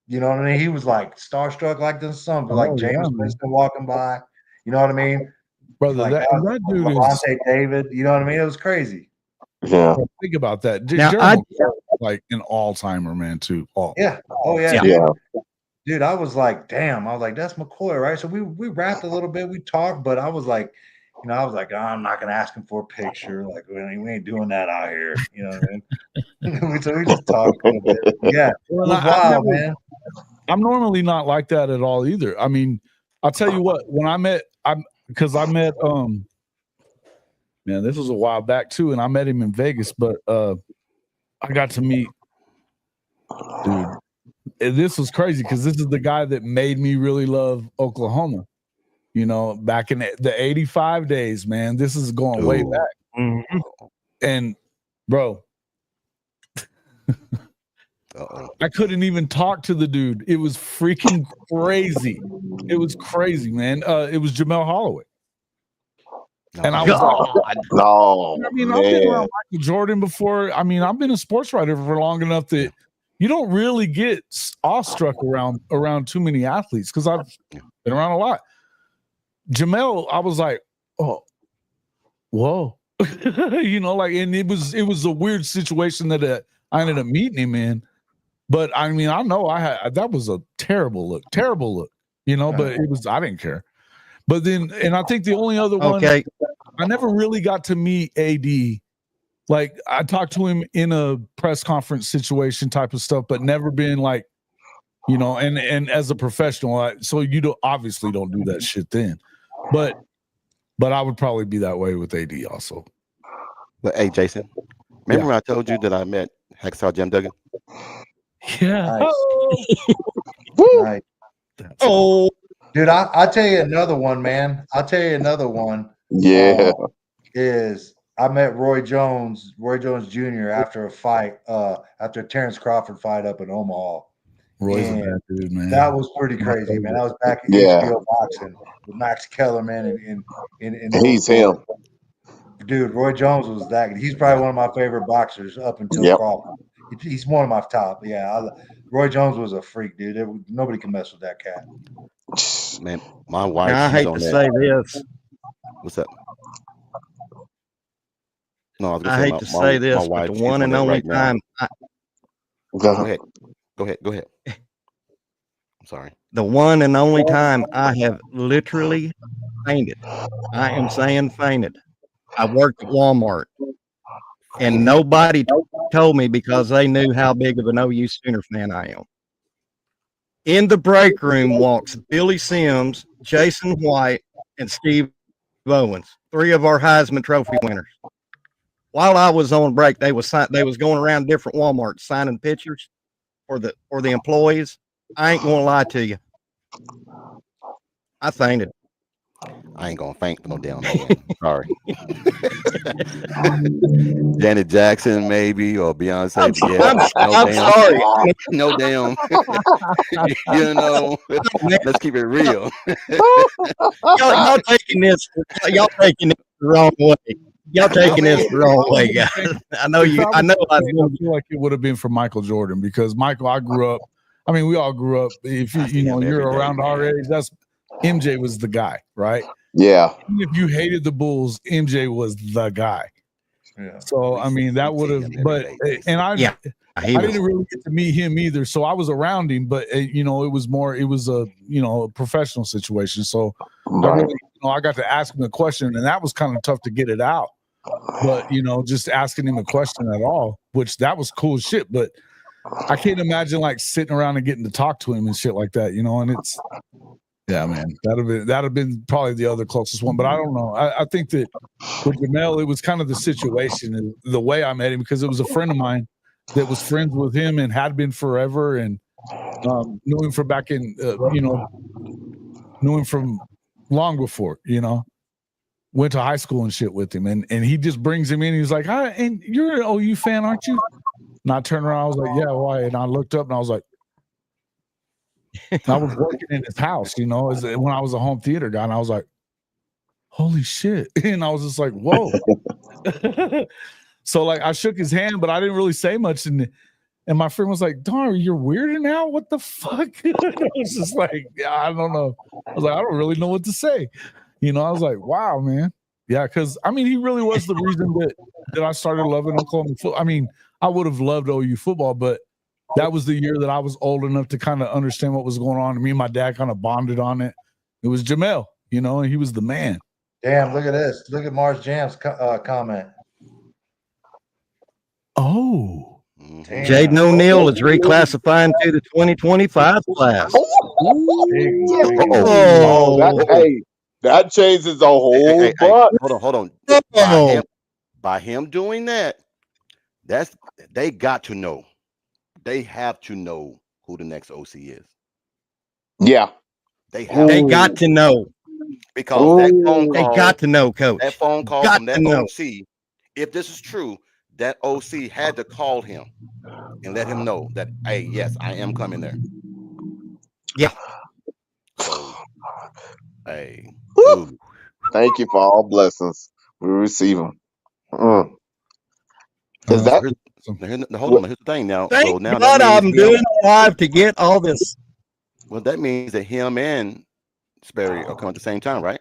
you know what I mean? He was like starstruck like this something, like James Winston walking by. You know what I mean? Brother, like that dude Levante David. You know what I mean? It was crazy. Yeah. Think about that. Now, like an all-timer, man, too. Yeah. Oh, yeah. Yeah. Dude, I was like, damn. I was like, that's McCoy, right? So we rapped a little bit. We talked, but I was like, I was like, oh, I'm not gonna ask him for a picture. Like, we ain't doing that out here. You know what I mean? So we just talked a little bit. Yeah, it was wild, man. I'm normally not like that at all either. I mean, I'll tell you what. When I met, man, this was a while back too, and I met him in Vegas. But I got to meet, dude. This was crazy because this is the guy that made me really love Oklahoma. Back in the 85 days, man. This is going way back. Mm-hmm. And bro, I couldn't even talk to the dude. It was freaking crazy. It was crazy, man. It was Jamel Holloway. And I was like, no, I mean, I've been around Michael Jordan before. I mean, I've been a sports writer for long enough that you don't really get awestruck around too many athletes because I've been around a lot. Jamel, I was like, oh, whoa, and it was a weird situation that I ended up meeting him in. But I mean, I know that was a terrible look, but it was, I didn't care. But then, and I think the only other one, I never really got to meet AD. Like I talked to him in a press conference situation type of stuff, but never been like, and as a professional, so you obviously don't do that shit then. But I would probably be that way with AD also. But hey, Jason, remember when I told you that I met Hacksaw Jim Duggan? Yeah. Nice. Oh, dude, I'll tell you another one, man. I'll tell you another one. Yeah. Is I met Roy Jones Jr. after a fight, after a Terrence Crawford fight up in Omaha. Roy's a bad dude, man. That was pretty crazy, man. That was back in HBO boxing with Max Kellerman and he's him. Dude, Roy Jones was that. He's probably one of my favorite boxers up until Crawford. He's one of my top. Yeah, Roy Jones was a freak, dude. Nobody can mess with that cat. Man, my wife. Now, I hate to say this. What's up? No, I hate to say this, but the one and only time. Go ahead. I'm sorry. The one and only time I have literally fainted. I am saying fainted. I worked at Walmart, and nobody told me because they knew how big of an OU Sooner fan I am. In the break room walks Billy Sims, Jason White, and Steve Owens, 3 of our Heisman Trophy winners. While I was on break, they was going around different Walmarts signing pictures for the employees. I ain't gonna lie to you, I fainted. I ain't gonna faint for no damn man. Sorry. Janet Jackson, maybe, or Beyonce. But yeah, I'm sorry. no damn. You know, let's keep it real. Y'all taking this the wrong way. Y'all taking this the wrong way, guys. I know you. I know. I feel like it would have been for Michael Jordan because Michael, I grew up. I mean, we all grew up. If you're around our age, that's MJ was the guy, right? Yeah. Even if you hated the Bulls, MJ was the guy. Yeah. So I mean, that would have. But and I didn't really get to meet him either. So I was around him, but it was a professional situation. So I got to ask him a question, and that was kind of tough to get it out. But just asking him a question at all, which that was cool as shit. But I can't imagine like sitting around and getting to talk to him and shit like that, and it's man, that'd have been probably the other closest one. But I don't know. I think that with Jamel, it was kind of the situation and the way I met him because it was a friend of mine that was friends with him and had been forever and knew him from back in knew him from long before, went to high school and shit with him. And he just brings him in. He's like, hi, and you're an OU fan, aren't you? And I turned around, I was like, yeah, why? And I looked up and I was like, I was working in his house, when I was a home theater guy, and I was like, holy shit. And I was just like, whoa. So like I shook his hand, but I didn't really say much. And my friend was like, darn, you're weirding out? What the fuck? I was just like, yeah, I don't know. I was like, I don't really know what to say. I was like, wow, man. Yeah, because I mean, he really was the reason that I started loving Oklahoma football. I mean, I would have loved OU football, but that was the year that I was old enough to kind of understand what was going on. And me and my dad kind of bonded on it. It was Jamel, and he was the man. Damn, look at this. Look at Mars Jam's comment. Oh. Jaden O'Neal is reclassifying to the 2025 class. That changes the whole bunch. Hold on. By him doing that, they got to know. They have to know who the next OC is. Yeah. They got to know. Because that phone call, they got to know, coach. That phone call from that OC, if this is true, that OC had to call him and let him know that, hey, yes, I am coming there. Yeah. So, hey. Thank you for all blessings. We receive them. Is that? Hold on. Here's the thing now. Thank so now God I'm doing live to get all this. Well, that means that him and Sperry are coming at the same time, right?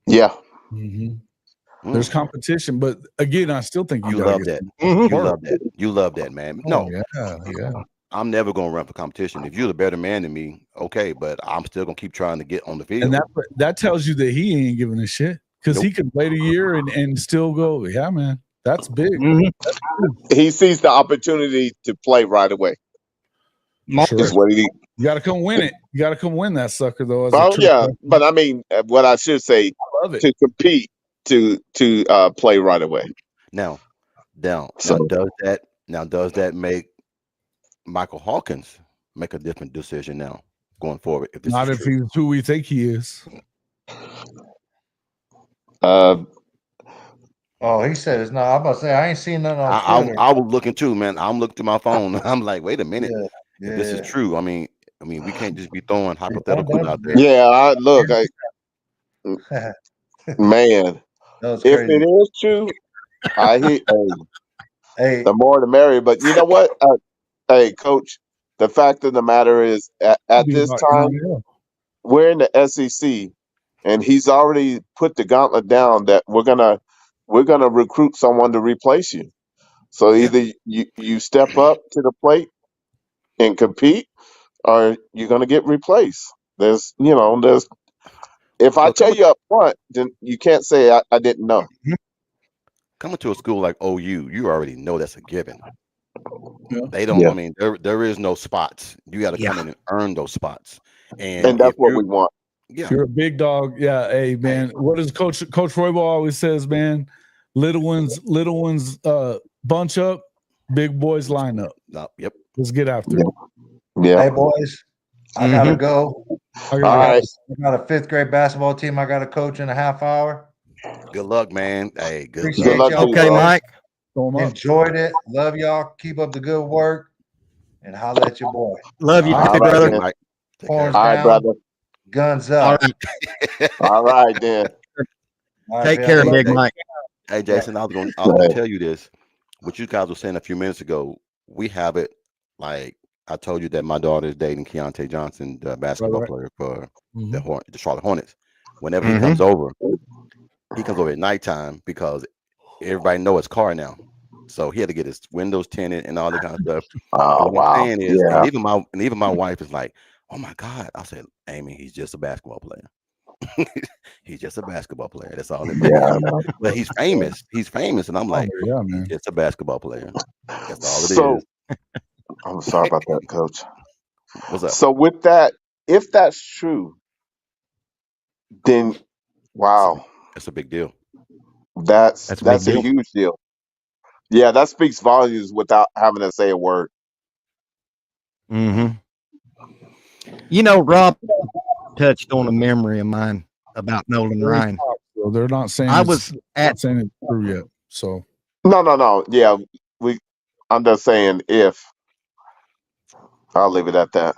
Yeah. Mm-hmm. There's competition, but again, I still think you love that. Mm-hmm. You love that. You love that, man. No, yeah. I'm never gonna run for competition. If you're the better man than me, okay, but I'm still gonna keep trying to get on the field. And that tells you that he ain't giving a shit because he could wait a year and still go. Yeah, man, that's big. Mm-hmm. He sees the opportunity to play right away. Sure. You got to come win it. You got to come win that sucker, though. But I mean, what I should say, to compete, to play right away. Now, does that make Michael Hawkins make a different decision now going forward? Not if he's who we think he is. Oh, he said it's not. I'm about to say I ain't seen nothing on Twitter. I was looking too, man. I'm looking to my phone. I'm like, wait a minute. If this is true, I mean, we can't just be throwing hypotheticals out there. Yeah, man. If it is true, I hear. Hey, the more the merrier. But you know what? Hey, Coach. The fact of the matter is, at this time, we're in the SEC, and he's already put the gauntlet down that we're gonna recruit someone to replace you. So either you step up to the plate and compete, or you're gonna get replaced. There's. If I tell you up front, then you can't say I didn't know. Coming to a school like OU, you already know that's a given. They don't. Yeah. I mean, there is no spots. You got to come in and earn those spots. And that's what we want. Yeah, You're a big dog. Yeah. Hey, man. What does Coach Roybal always says, man? Little ones bunch up, big boys line up. Yep. Let's get after it. Yeah. Hey, boys, I gotta go. All right. I got a 5th grade basketball team I got to coach in a half hour. Good luck, man. Hey, good Appreciate luck y'all. to you, Okay, bro. Mike. Throw 'em up. Enjoyed it. Love y'all. Keep up the good work. And holla at your boy. Love you All too, right, brother. man. Mike. Take care. Horns All right, down. brother. Guns All up. right. All right, then. All right, Take fellas. care, Hey, Big hey, Mike. Hey, Jason, I was gonna tell you this. What you guys were saying a few minutes ago, we have it like I told you that my daughter is dating Keontae Johnson, the basketball player for the Charlotte Hornets. Whenever he comes over at nighttime because everybody know his car now. So he had to get his windows tinted and all that kind of stuff. Oh, And what I'm wow. saying is, Yeah. and even my wife is like, "Oh my God!" I said, "Amy, he's just a basketball player. He's just a basketball player. That's all it is." Yeah. But he's famous. He's famous, and I'm like, yeah, "He's man. just a basketball player. That's all it So, is." I'm sorry about that, Coach. What's up? So, with that, if that's true, then wow, That's a big deal. that's a big a deal. huge deal. Yeah, that speaks volumes without having to say a word. You know, Rob touched on a memory of mine about Nolan Ryan. So they're not saying I it's was at true yet. So No. Yeah, I'm just saying if. I'll leave it at that.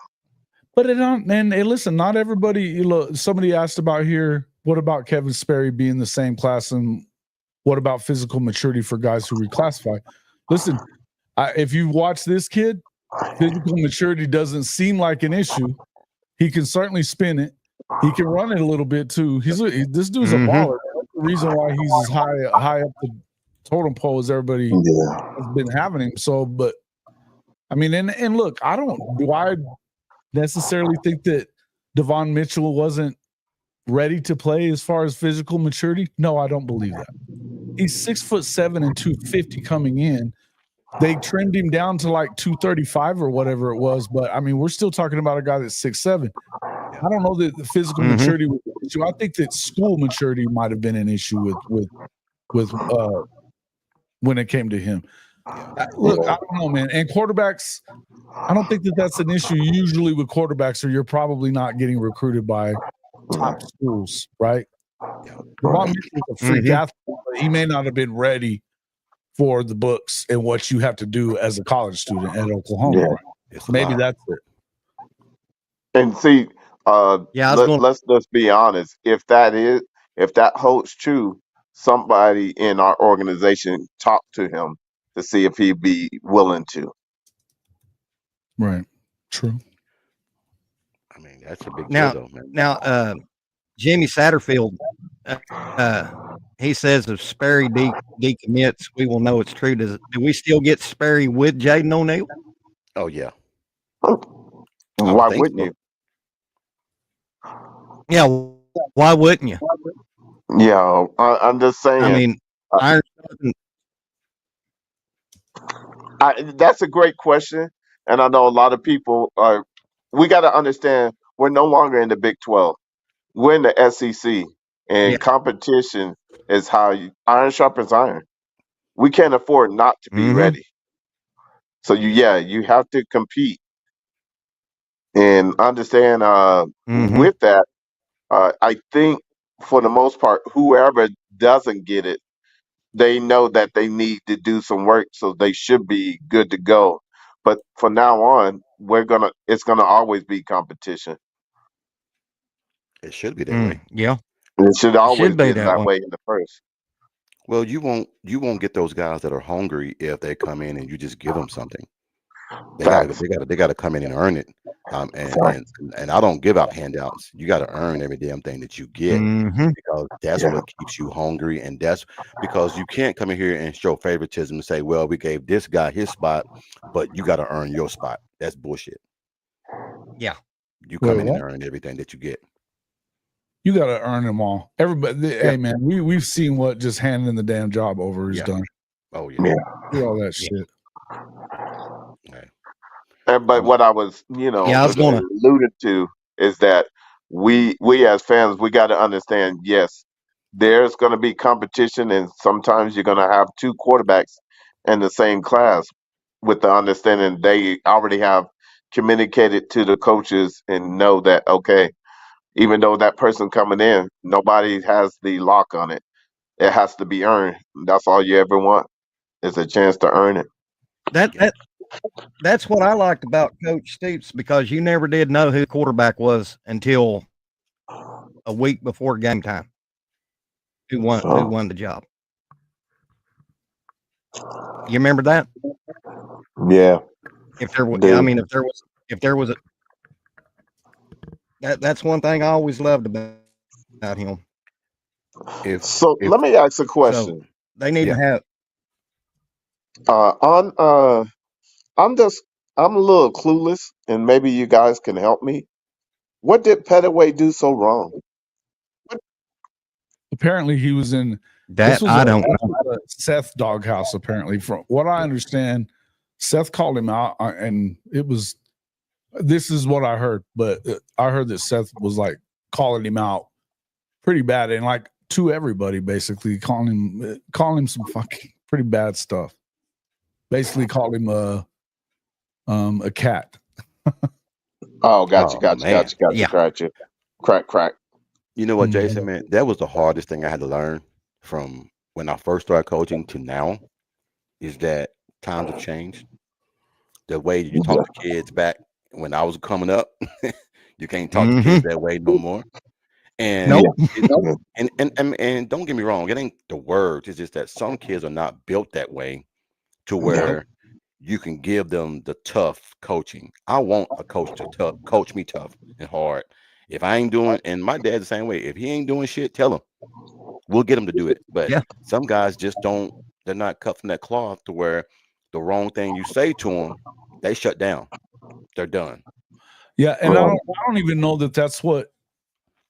But it don't, and hey, listen, not everybody. You know, somebody asked about here. What about Kevin Sperry being the same class, and what about physical maturity for guys who reclassify? Listen, if you watch this kid, physical maturity doesn't seem like an issue. He can certainly spin it. He can run it a little bit too. This dude's a baller. That's the reason why he's as high up the totem pole as everybody has been having him. So, but I mean, and look, do I necessarily think that Devon Mitchell wasn't ready to play as far as physical maturity? No, I don't believe that. He's 6'7" and 250 coming in. They trimmed him down to like 235 or whatever it was, but I mean, we're still talking about a guy that's 6'7". I don't know that the physical maturity was an issue. I think that school maturity might have been an issue with when it came to him. Look, I don't know, man. And quarterbacks, I don't think that that's an issue usually with quarterbacks, or you're probably not getting recruited by top schools, right? Devon Mitchell's a freak athlete, but he may not have been ready for the books and what you have to do as a college student at Oklahoma. Yeah. Right? Maybe that's it. And see, let's just be honest. If that holds true, somebody in our organization talk to him to see if he'd be willing to. Right. True. I mean, that's a big deal, though, man. Now, Jimmy Satterfield, he says if Sperry decommits, we will know it's true. Do we still get Sperry with Jaden O'Neal? Oh yeah. Why wouldn't you? Yeah, why wouldn't you? Yeah, I'm just saying. I mean, that's a great question, and I know a lot of people are. We got to understand we're no longer in the Big 12. We're in the SEC, and competition is how iron sharpens iron. We can't afford not to be ready. So you have to compete and understand. With that, I think for the most part, whoever doesn't get it, they know that they need to do some work, so they should be good to go. But from now on, it's gonna always be competition. It should be that way. Yeah. It should always be be that that way. way in the first. Well, you won't get those guys that are hungry if they come in and you just give them something. They gotta come in and earn it. And I don't give out handouts. You got to earn every damn thing that you get because that's what keeps you hungry, and that's because you can't come in here and show favoritism and say, "Well, we gave this guy his spot, but you got to earn your spot." That's bullshit. Yeah, you come in and earn everything that you get. You got to earn them all. Everybody, hey man, we've seen what just handing the damn job over is done. Oh yeah, do all that shit. But what I was, Yeah, I was gonna. alluded to is that we as fans, we got to understand. Yes, there's going to be competition, and sometimes you're going to have two quarterbacks in the same class, with the understanding they already have communicated to the coaches and know that, okay, even though that person coming in, nobody has the lock on it. It has to be earned. That's all you ever want is a chance to earn it. That's what I liked about Coach Stoops, because you never did know who the quarterback was until a week before game time. Who won the job? You remember that? Yeah. If there was, Dude. I mean, if there was a, that's one thing I always loved about him. So let me ask a question. So they need to have. I'm a little clueless, and maybe you guys can help me. What did Petaway do so wrong? Apparently, he was in. That I don't know. Seth doghouse. Apparently, from what I understand, Seth called him out, and it was. This is what I heard, but I heard that Seth was like calling him out pretty bad, and like to everybody, basically calling him some fucking pretty bad stuff. Basically, called him a cat. Oh, gotcha. Yeah. Crack. You know what, Jason, man? That was the hardest thing I had to learn from when I first started coaching to now, is that times have changed. The way you talk to kids back when I was coming up, you can't talk to kids that way no more. And Nope. and don't get me wrong, it ain't the words. It's just that some kids are not built that way to where you can give them the tough coaching. I want a coach to coach me tough and hard. If I ain't doing, and my dad's the same way. If he ain't doing shit, tell him. We'll get him to do it. But some guys just don't. They're not cut from that cloth to where the wrong thing you say to them, they shut down. They're done. Yeah, and I don't even know that that's what.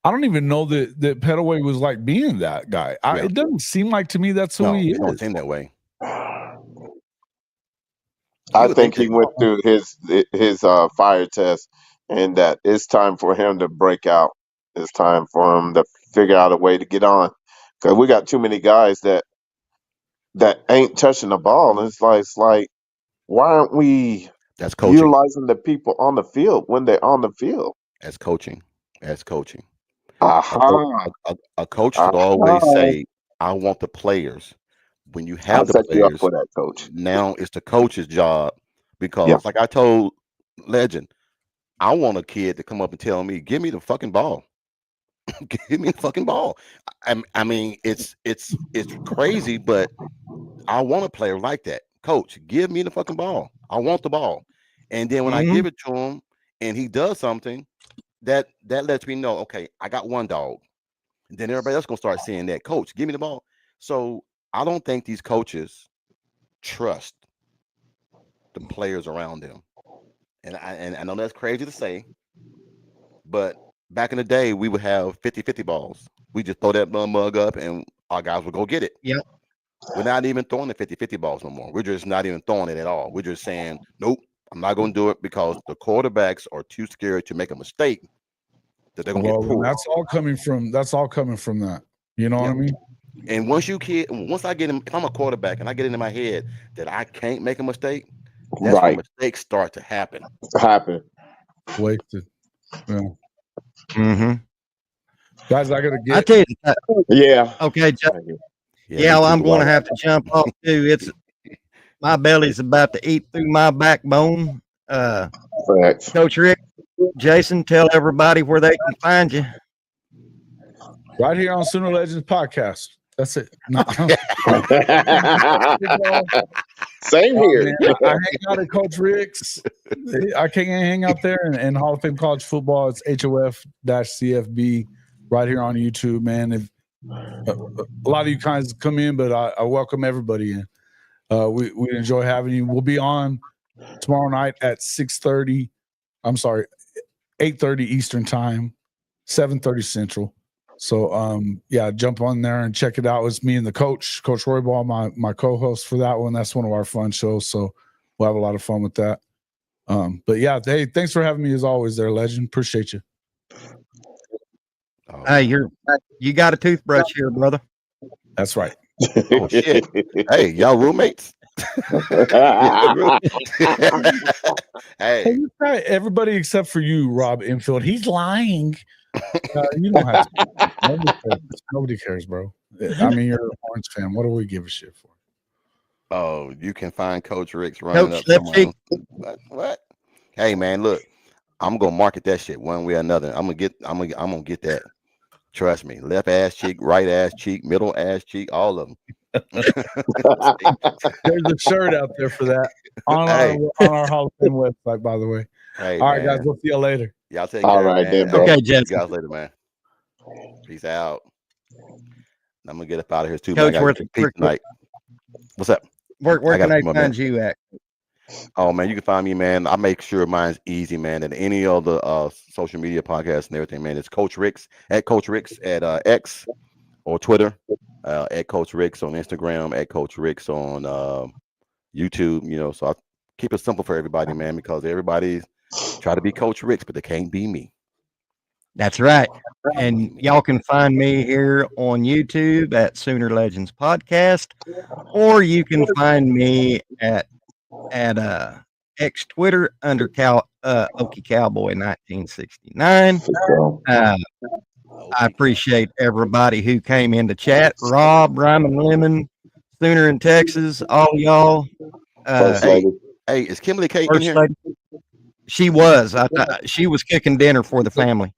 I don't even know that Petaway was like being that guy. It doesn't seem like to me that's who he is. It don't seem that way. I think he went through his fire test, and that it's time for him to break out. It's time for him to figure out a way to get on, because we got too many guys that ain't touching the ball. And it's like why aren't we utilizing the people on the field when they're on the field? That's coaching. That's coaching. Uh-huh. A coach should always say, I want the players. When you have the players, for that, coach. Now it's the coach's job, because like I told Legend, I want a kid to come up and tell me, give me the fucking ball. Give me the fucking ball. I mean, it's crazy, but I want a player like that. Coach, give me the fucking ball. I want the ball. And then when I give it to him and he does something, that lets me know, okay, I got one dog. And then everybody else gonna start saying that, coach, give me the ball. So I don't think these coaches trust the players around them. And I know that's crazy to say, but back in the day, we would have 50-50 balls. We just throw that mug up and our guys would go get it. Yep. We're not even throwing the 50-50 balls no more. We're just not even throwing it at all. We're just saying, nope, I'm not going to do it, because the quarterbacks are too scared to make a mistake that they're going to get pulled. That's all coming from that. You know what I mean? And once I get him, if I'm a quarterback and I get into my head that I can't make a mistake, that's when mistakes start to happen. Wasted. Yeah. Mm-hmm. Guys, I gotta get. I tell you. Yeah. Okay. Well, I'm going to have to jump off too. It's my belly's about to eat through my backbone. Coach Rick, Jason, tell everybody where they can find you. Right here on Sooner Legends Podcast. That's it. No. Same here. Man, I hang out at Coach Rick's. I can't hang out there in Hall of Fame college football. It's HOF-CFB right here on YouTube, man. If a lot of you guys come in, but I welcome everybody in. We enjoy having you. We'll be on tomorrow night at 6:30. I'm sorry, 8:30 Eastern time, 7:30 Central. So jump on there and check it out. It's me and the Coach Roybal, my co-host for that one. That's one of our fun shows. So we'll have a lot of fun with that. But yeah, hey, thanks for having me as always there, legend. Appreciate you. Oh, Hey, you got a toothbrush here, brother. That's right. oh shit. Hey, y'all roommates? Hey, Everybody except for you, Rob Infield. He's lying. You don't have to. Nobody cares, bro. I mean, you're an Orange fan. What do we give a shit for? oh, you can find Coach Rick's running Coach up someone. Lipstick. What? Hey man, look, I'm gonna market that shit one way or another. I'm gonna get that. Trust me. Left ass cheek, right ass cheek, middle ass cheek, all of them. There's a shirt out there for that on our Hall of Fame website, by the way. Hey, all right, man. guys, we'll see you later. Y'all take All care, right, man. then, bro. Okay, See you Jesse. guys later, man. Peace out. I'm gonna get up out of here too, Coach, man. I got to peace tonight. What's up? Where I got can a they few more find minutes. you at? Oh man, you can find me, man. I make sure mine's easy, man. And any other social media podcasts and everything, man. It's Coach Ricks at Coach Ricks at X or Twitter, at Coach Ricks on Instagram, at Coach Ricks on YouTube. You know, so I keep it simple for everybody, man, because everybody's try to be Coach Ricks, but they can't be me. That's right. And y'all can find me here on YouTube at Sooner Legends Podcast, or you can find me at X Twitter under Okie Cowboy 1969. I appreciate everybody who came into chat. Rob, Ryman Lemon, Sooner in Texas, all y'all. First lady. Hey, is Kimberly Kate in First here? lady. She was. She was cooking dinner for the family.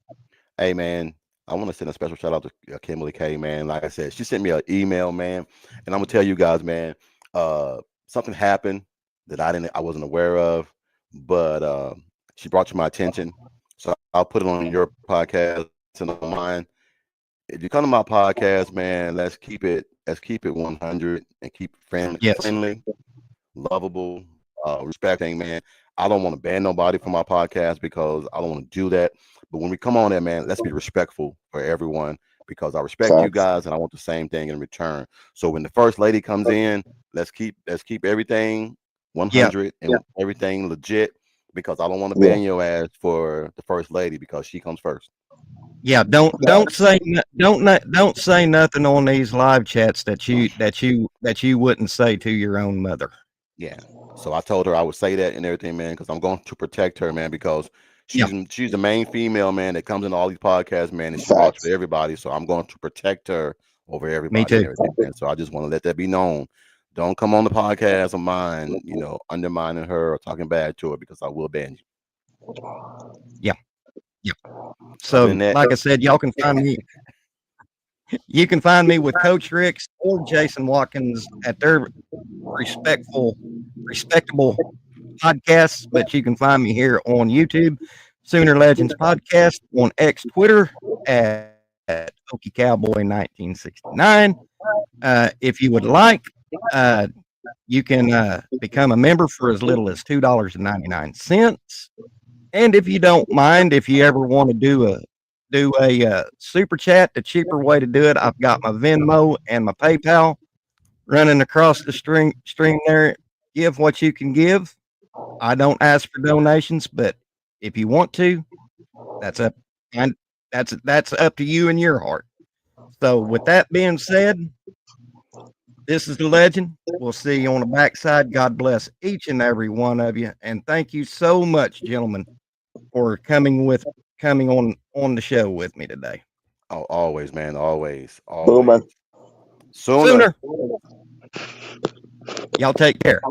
Hey, man, I want to send a special shout out to Kimberly K, man. Like I said, she sent me an email, man, and I'm gonna tell you guys, man, something happened that I wasn't aware of, but she brought to my attention, so I'll put it on your podcast and on mine. If you come to my podcast, man, let's keep it 100 and keep it Yes. friendly, lovable, respecting, man. I don't want to ban nobody from my podcast because I don't want to do that. But when we come on there, man, let's be respectful for everyone because I respect you guys and I want the same thing in return. So when the first lady comes in, let's keep everything 100 and everything legit because I don't want to ban your ass for the first lady because she comes first. Yeah, don't say nothing on these live chats that you wouldn't say to your own mother. Yeah. So I told her I would say that and everything, man, because I'm going to protect her, man, because she's the main female, man, that comes in all these podcasts, man, and she talks to everybody. So I'm going to protect her over everybody. Me too. And everything, man. So I just want to let that be known. Don't come on the podcast of mine, undermining her or talking bad to her because I will ban you. Yeah. So like I said, y'all can find me. You can find me with Coach Ricks or Jason Watkins at their respectable podcasts, but you can find me here on YouTube, Sooner Legends Podcast, on X Twitter at Okie Cowboy 1969. If you would like, you can become a member for as little as $2.99. And if you don't mind, if you ever want to do a super chat, the cheaper way to do it, I've got my Venmo and my PayPal running across the stream there. Give what you can give. I don't ask for donations, but if you want to, that's up to you and your heart. So with that being said, this is the legend. We'll see you on the backside. God bless each and every one of you, and thank you so much, gentlemen, for coming on the show with me today. Oh, always, man, always. Boomer. Sooner. Y'all take care.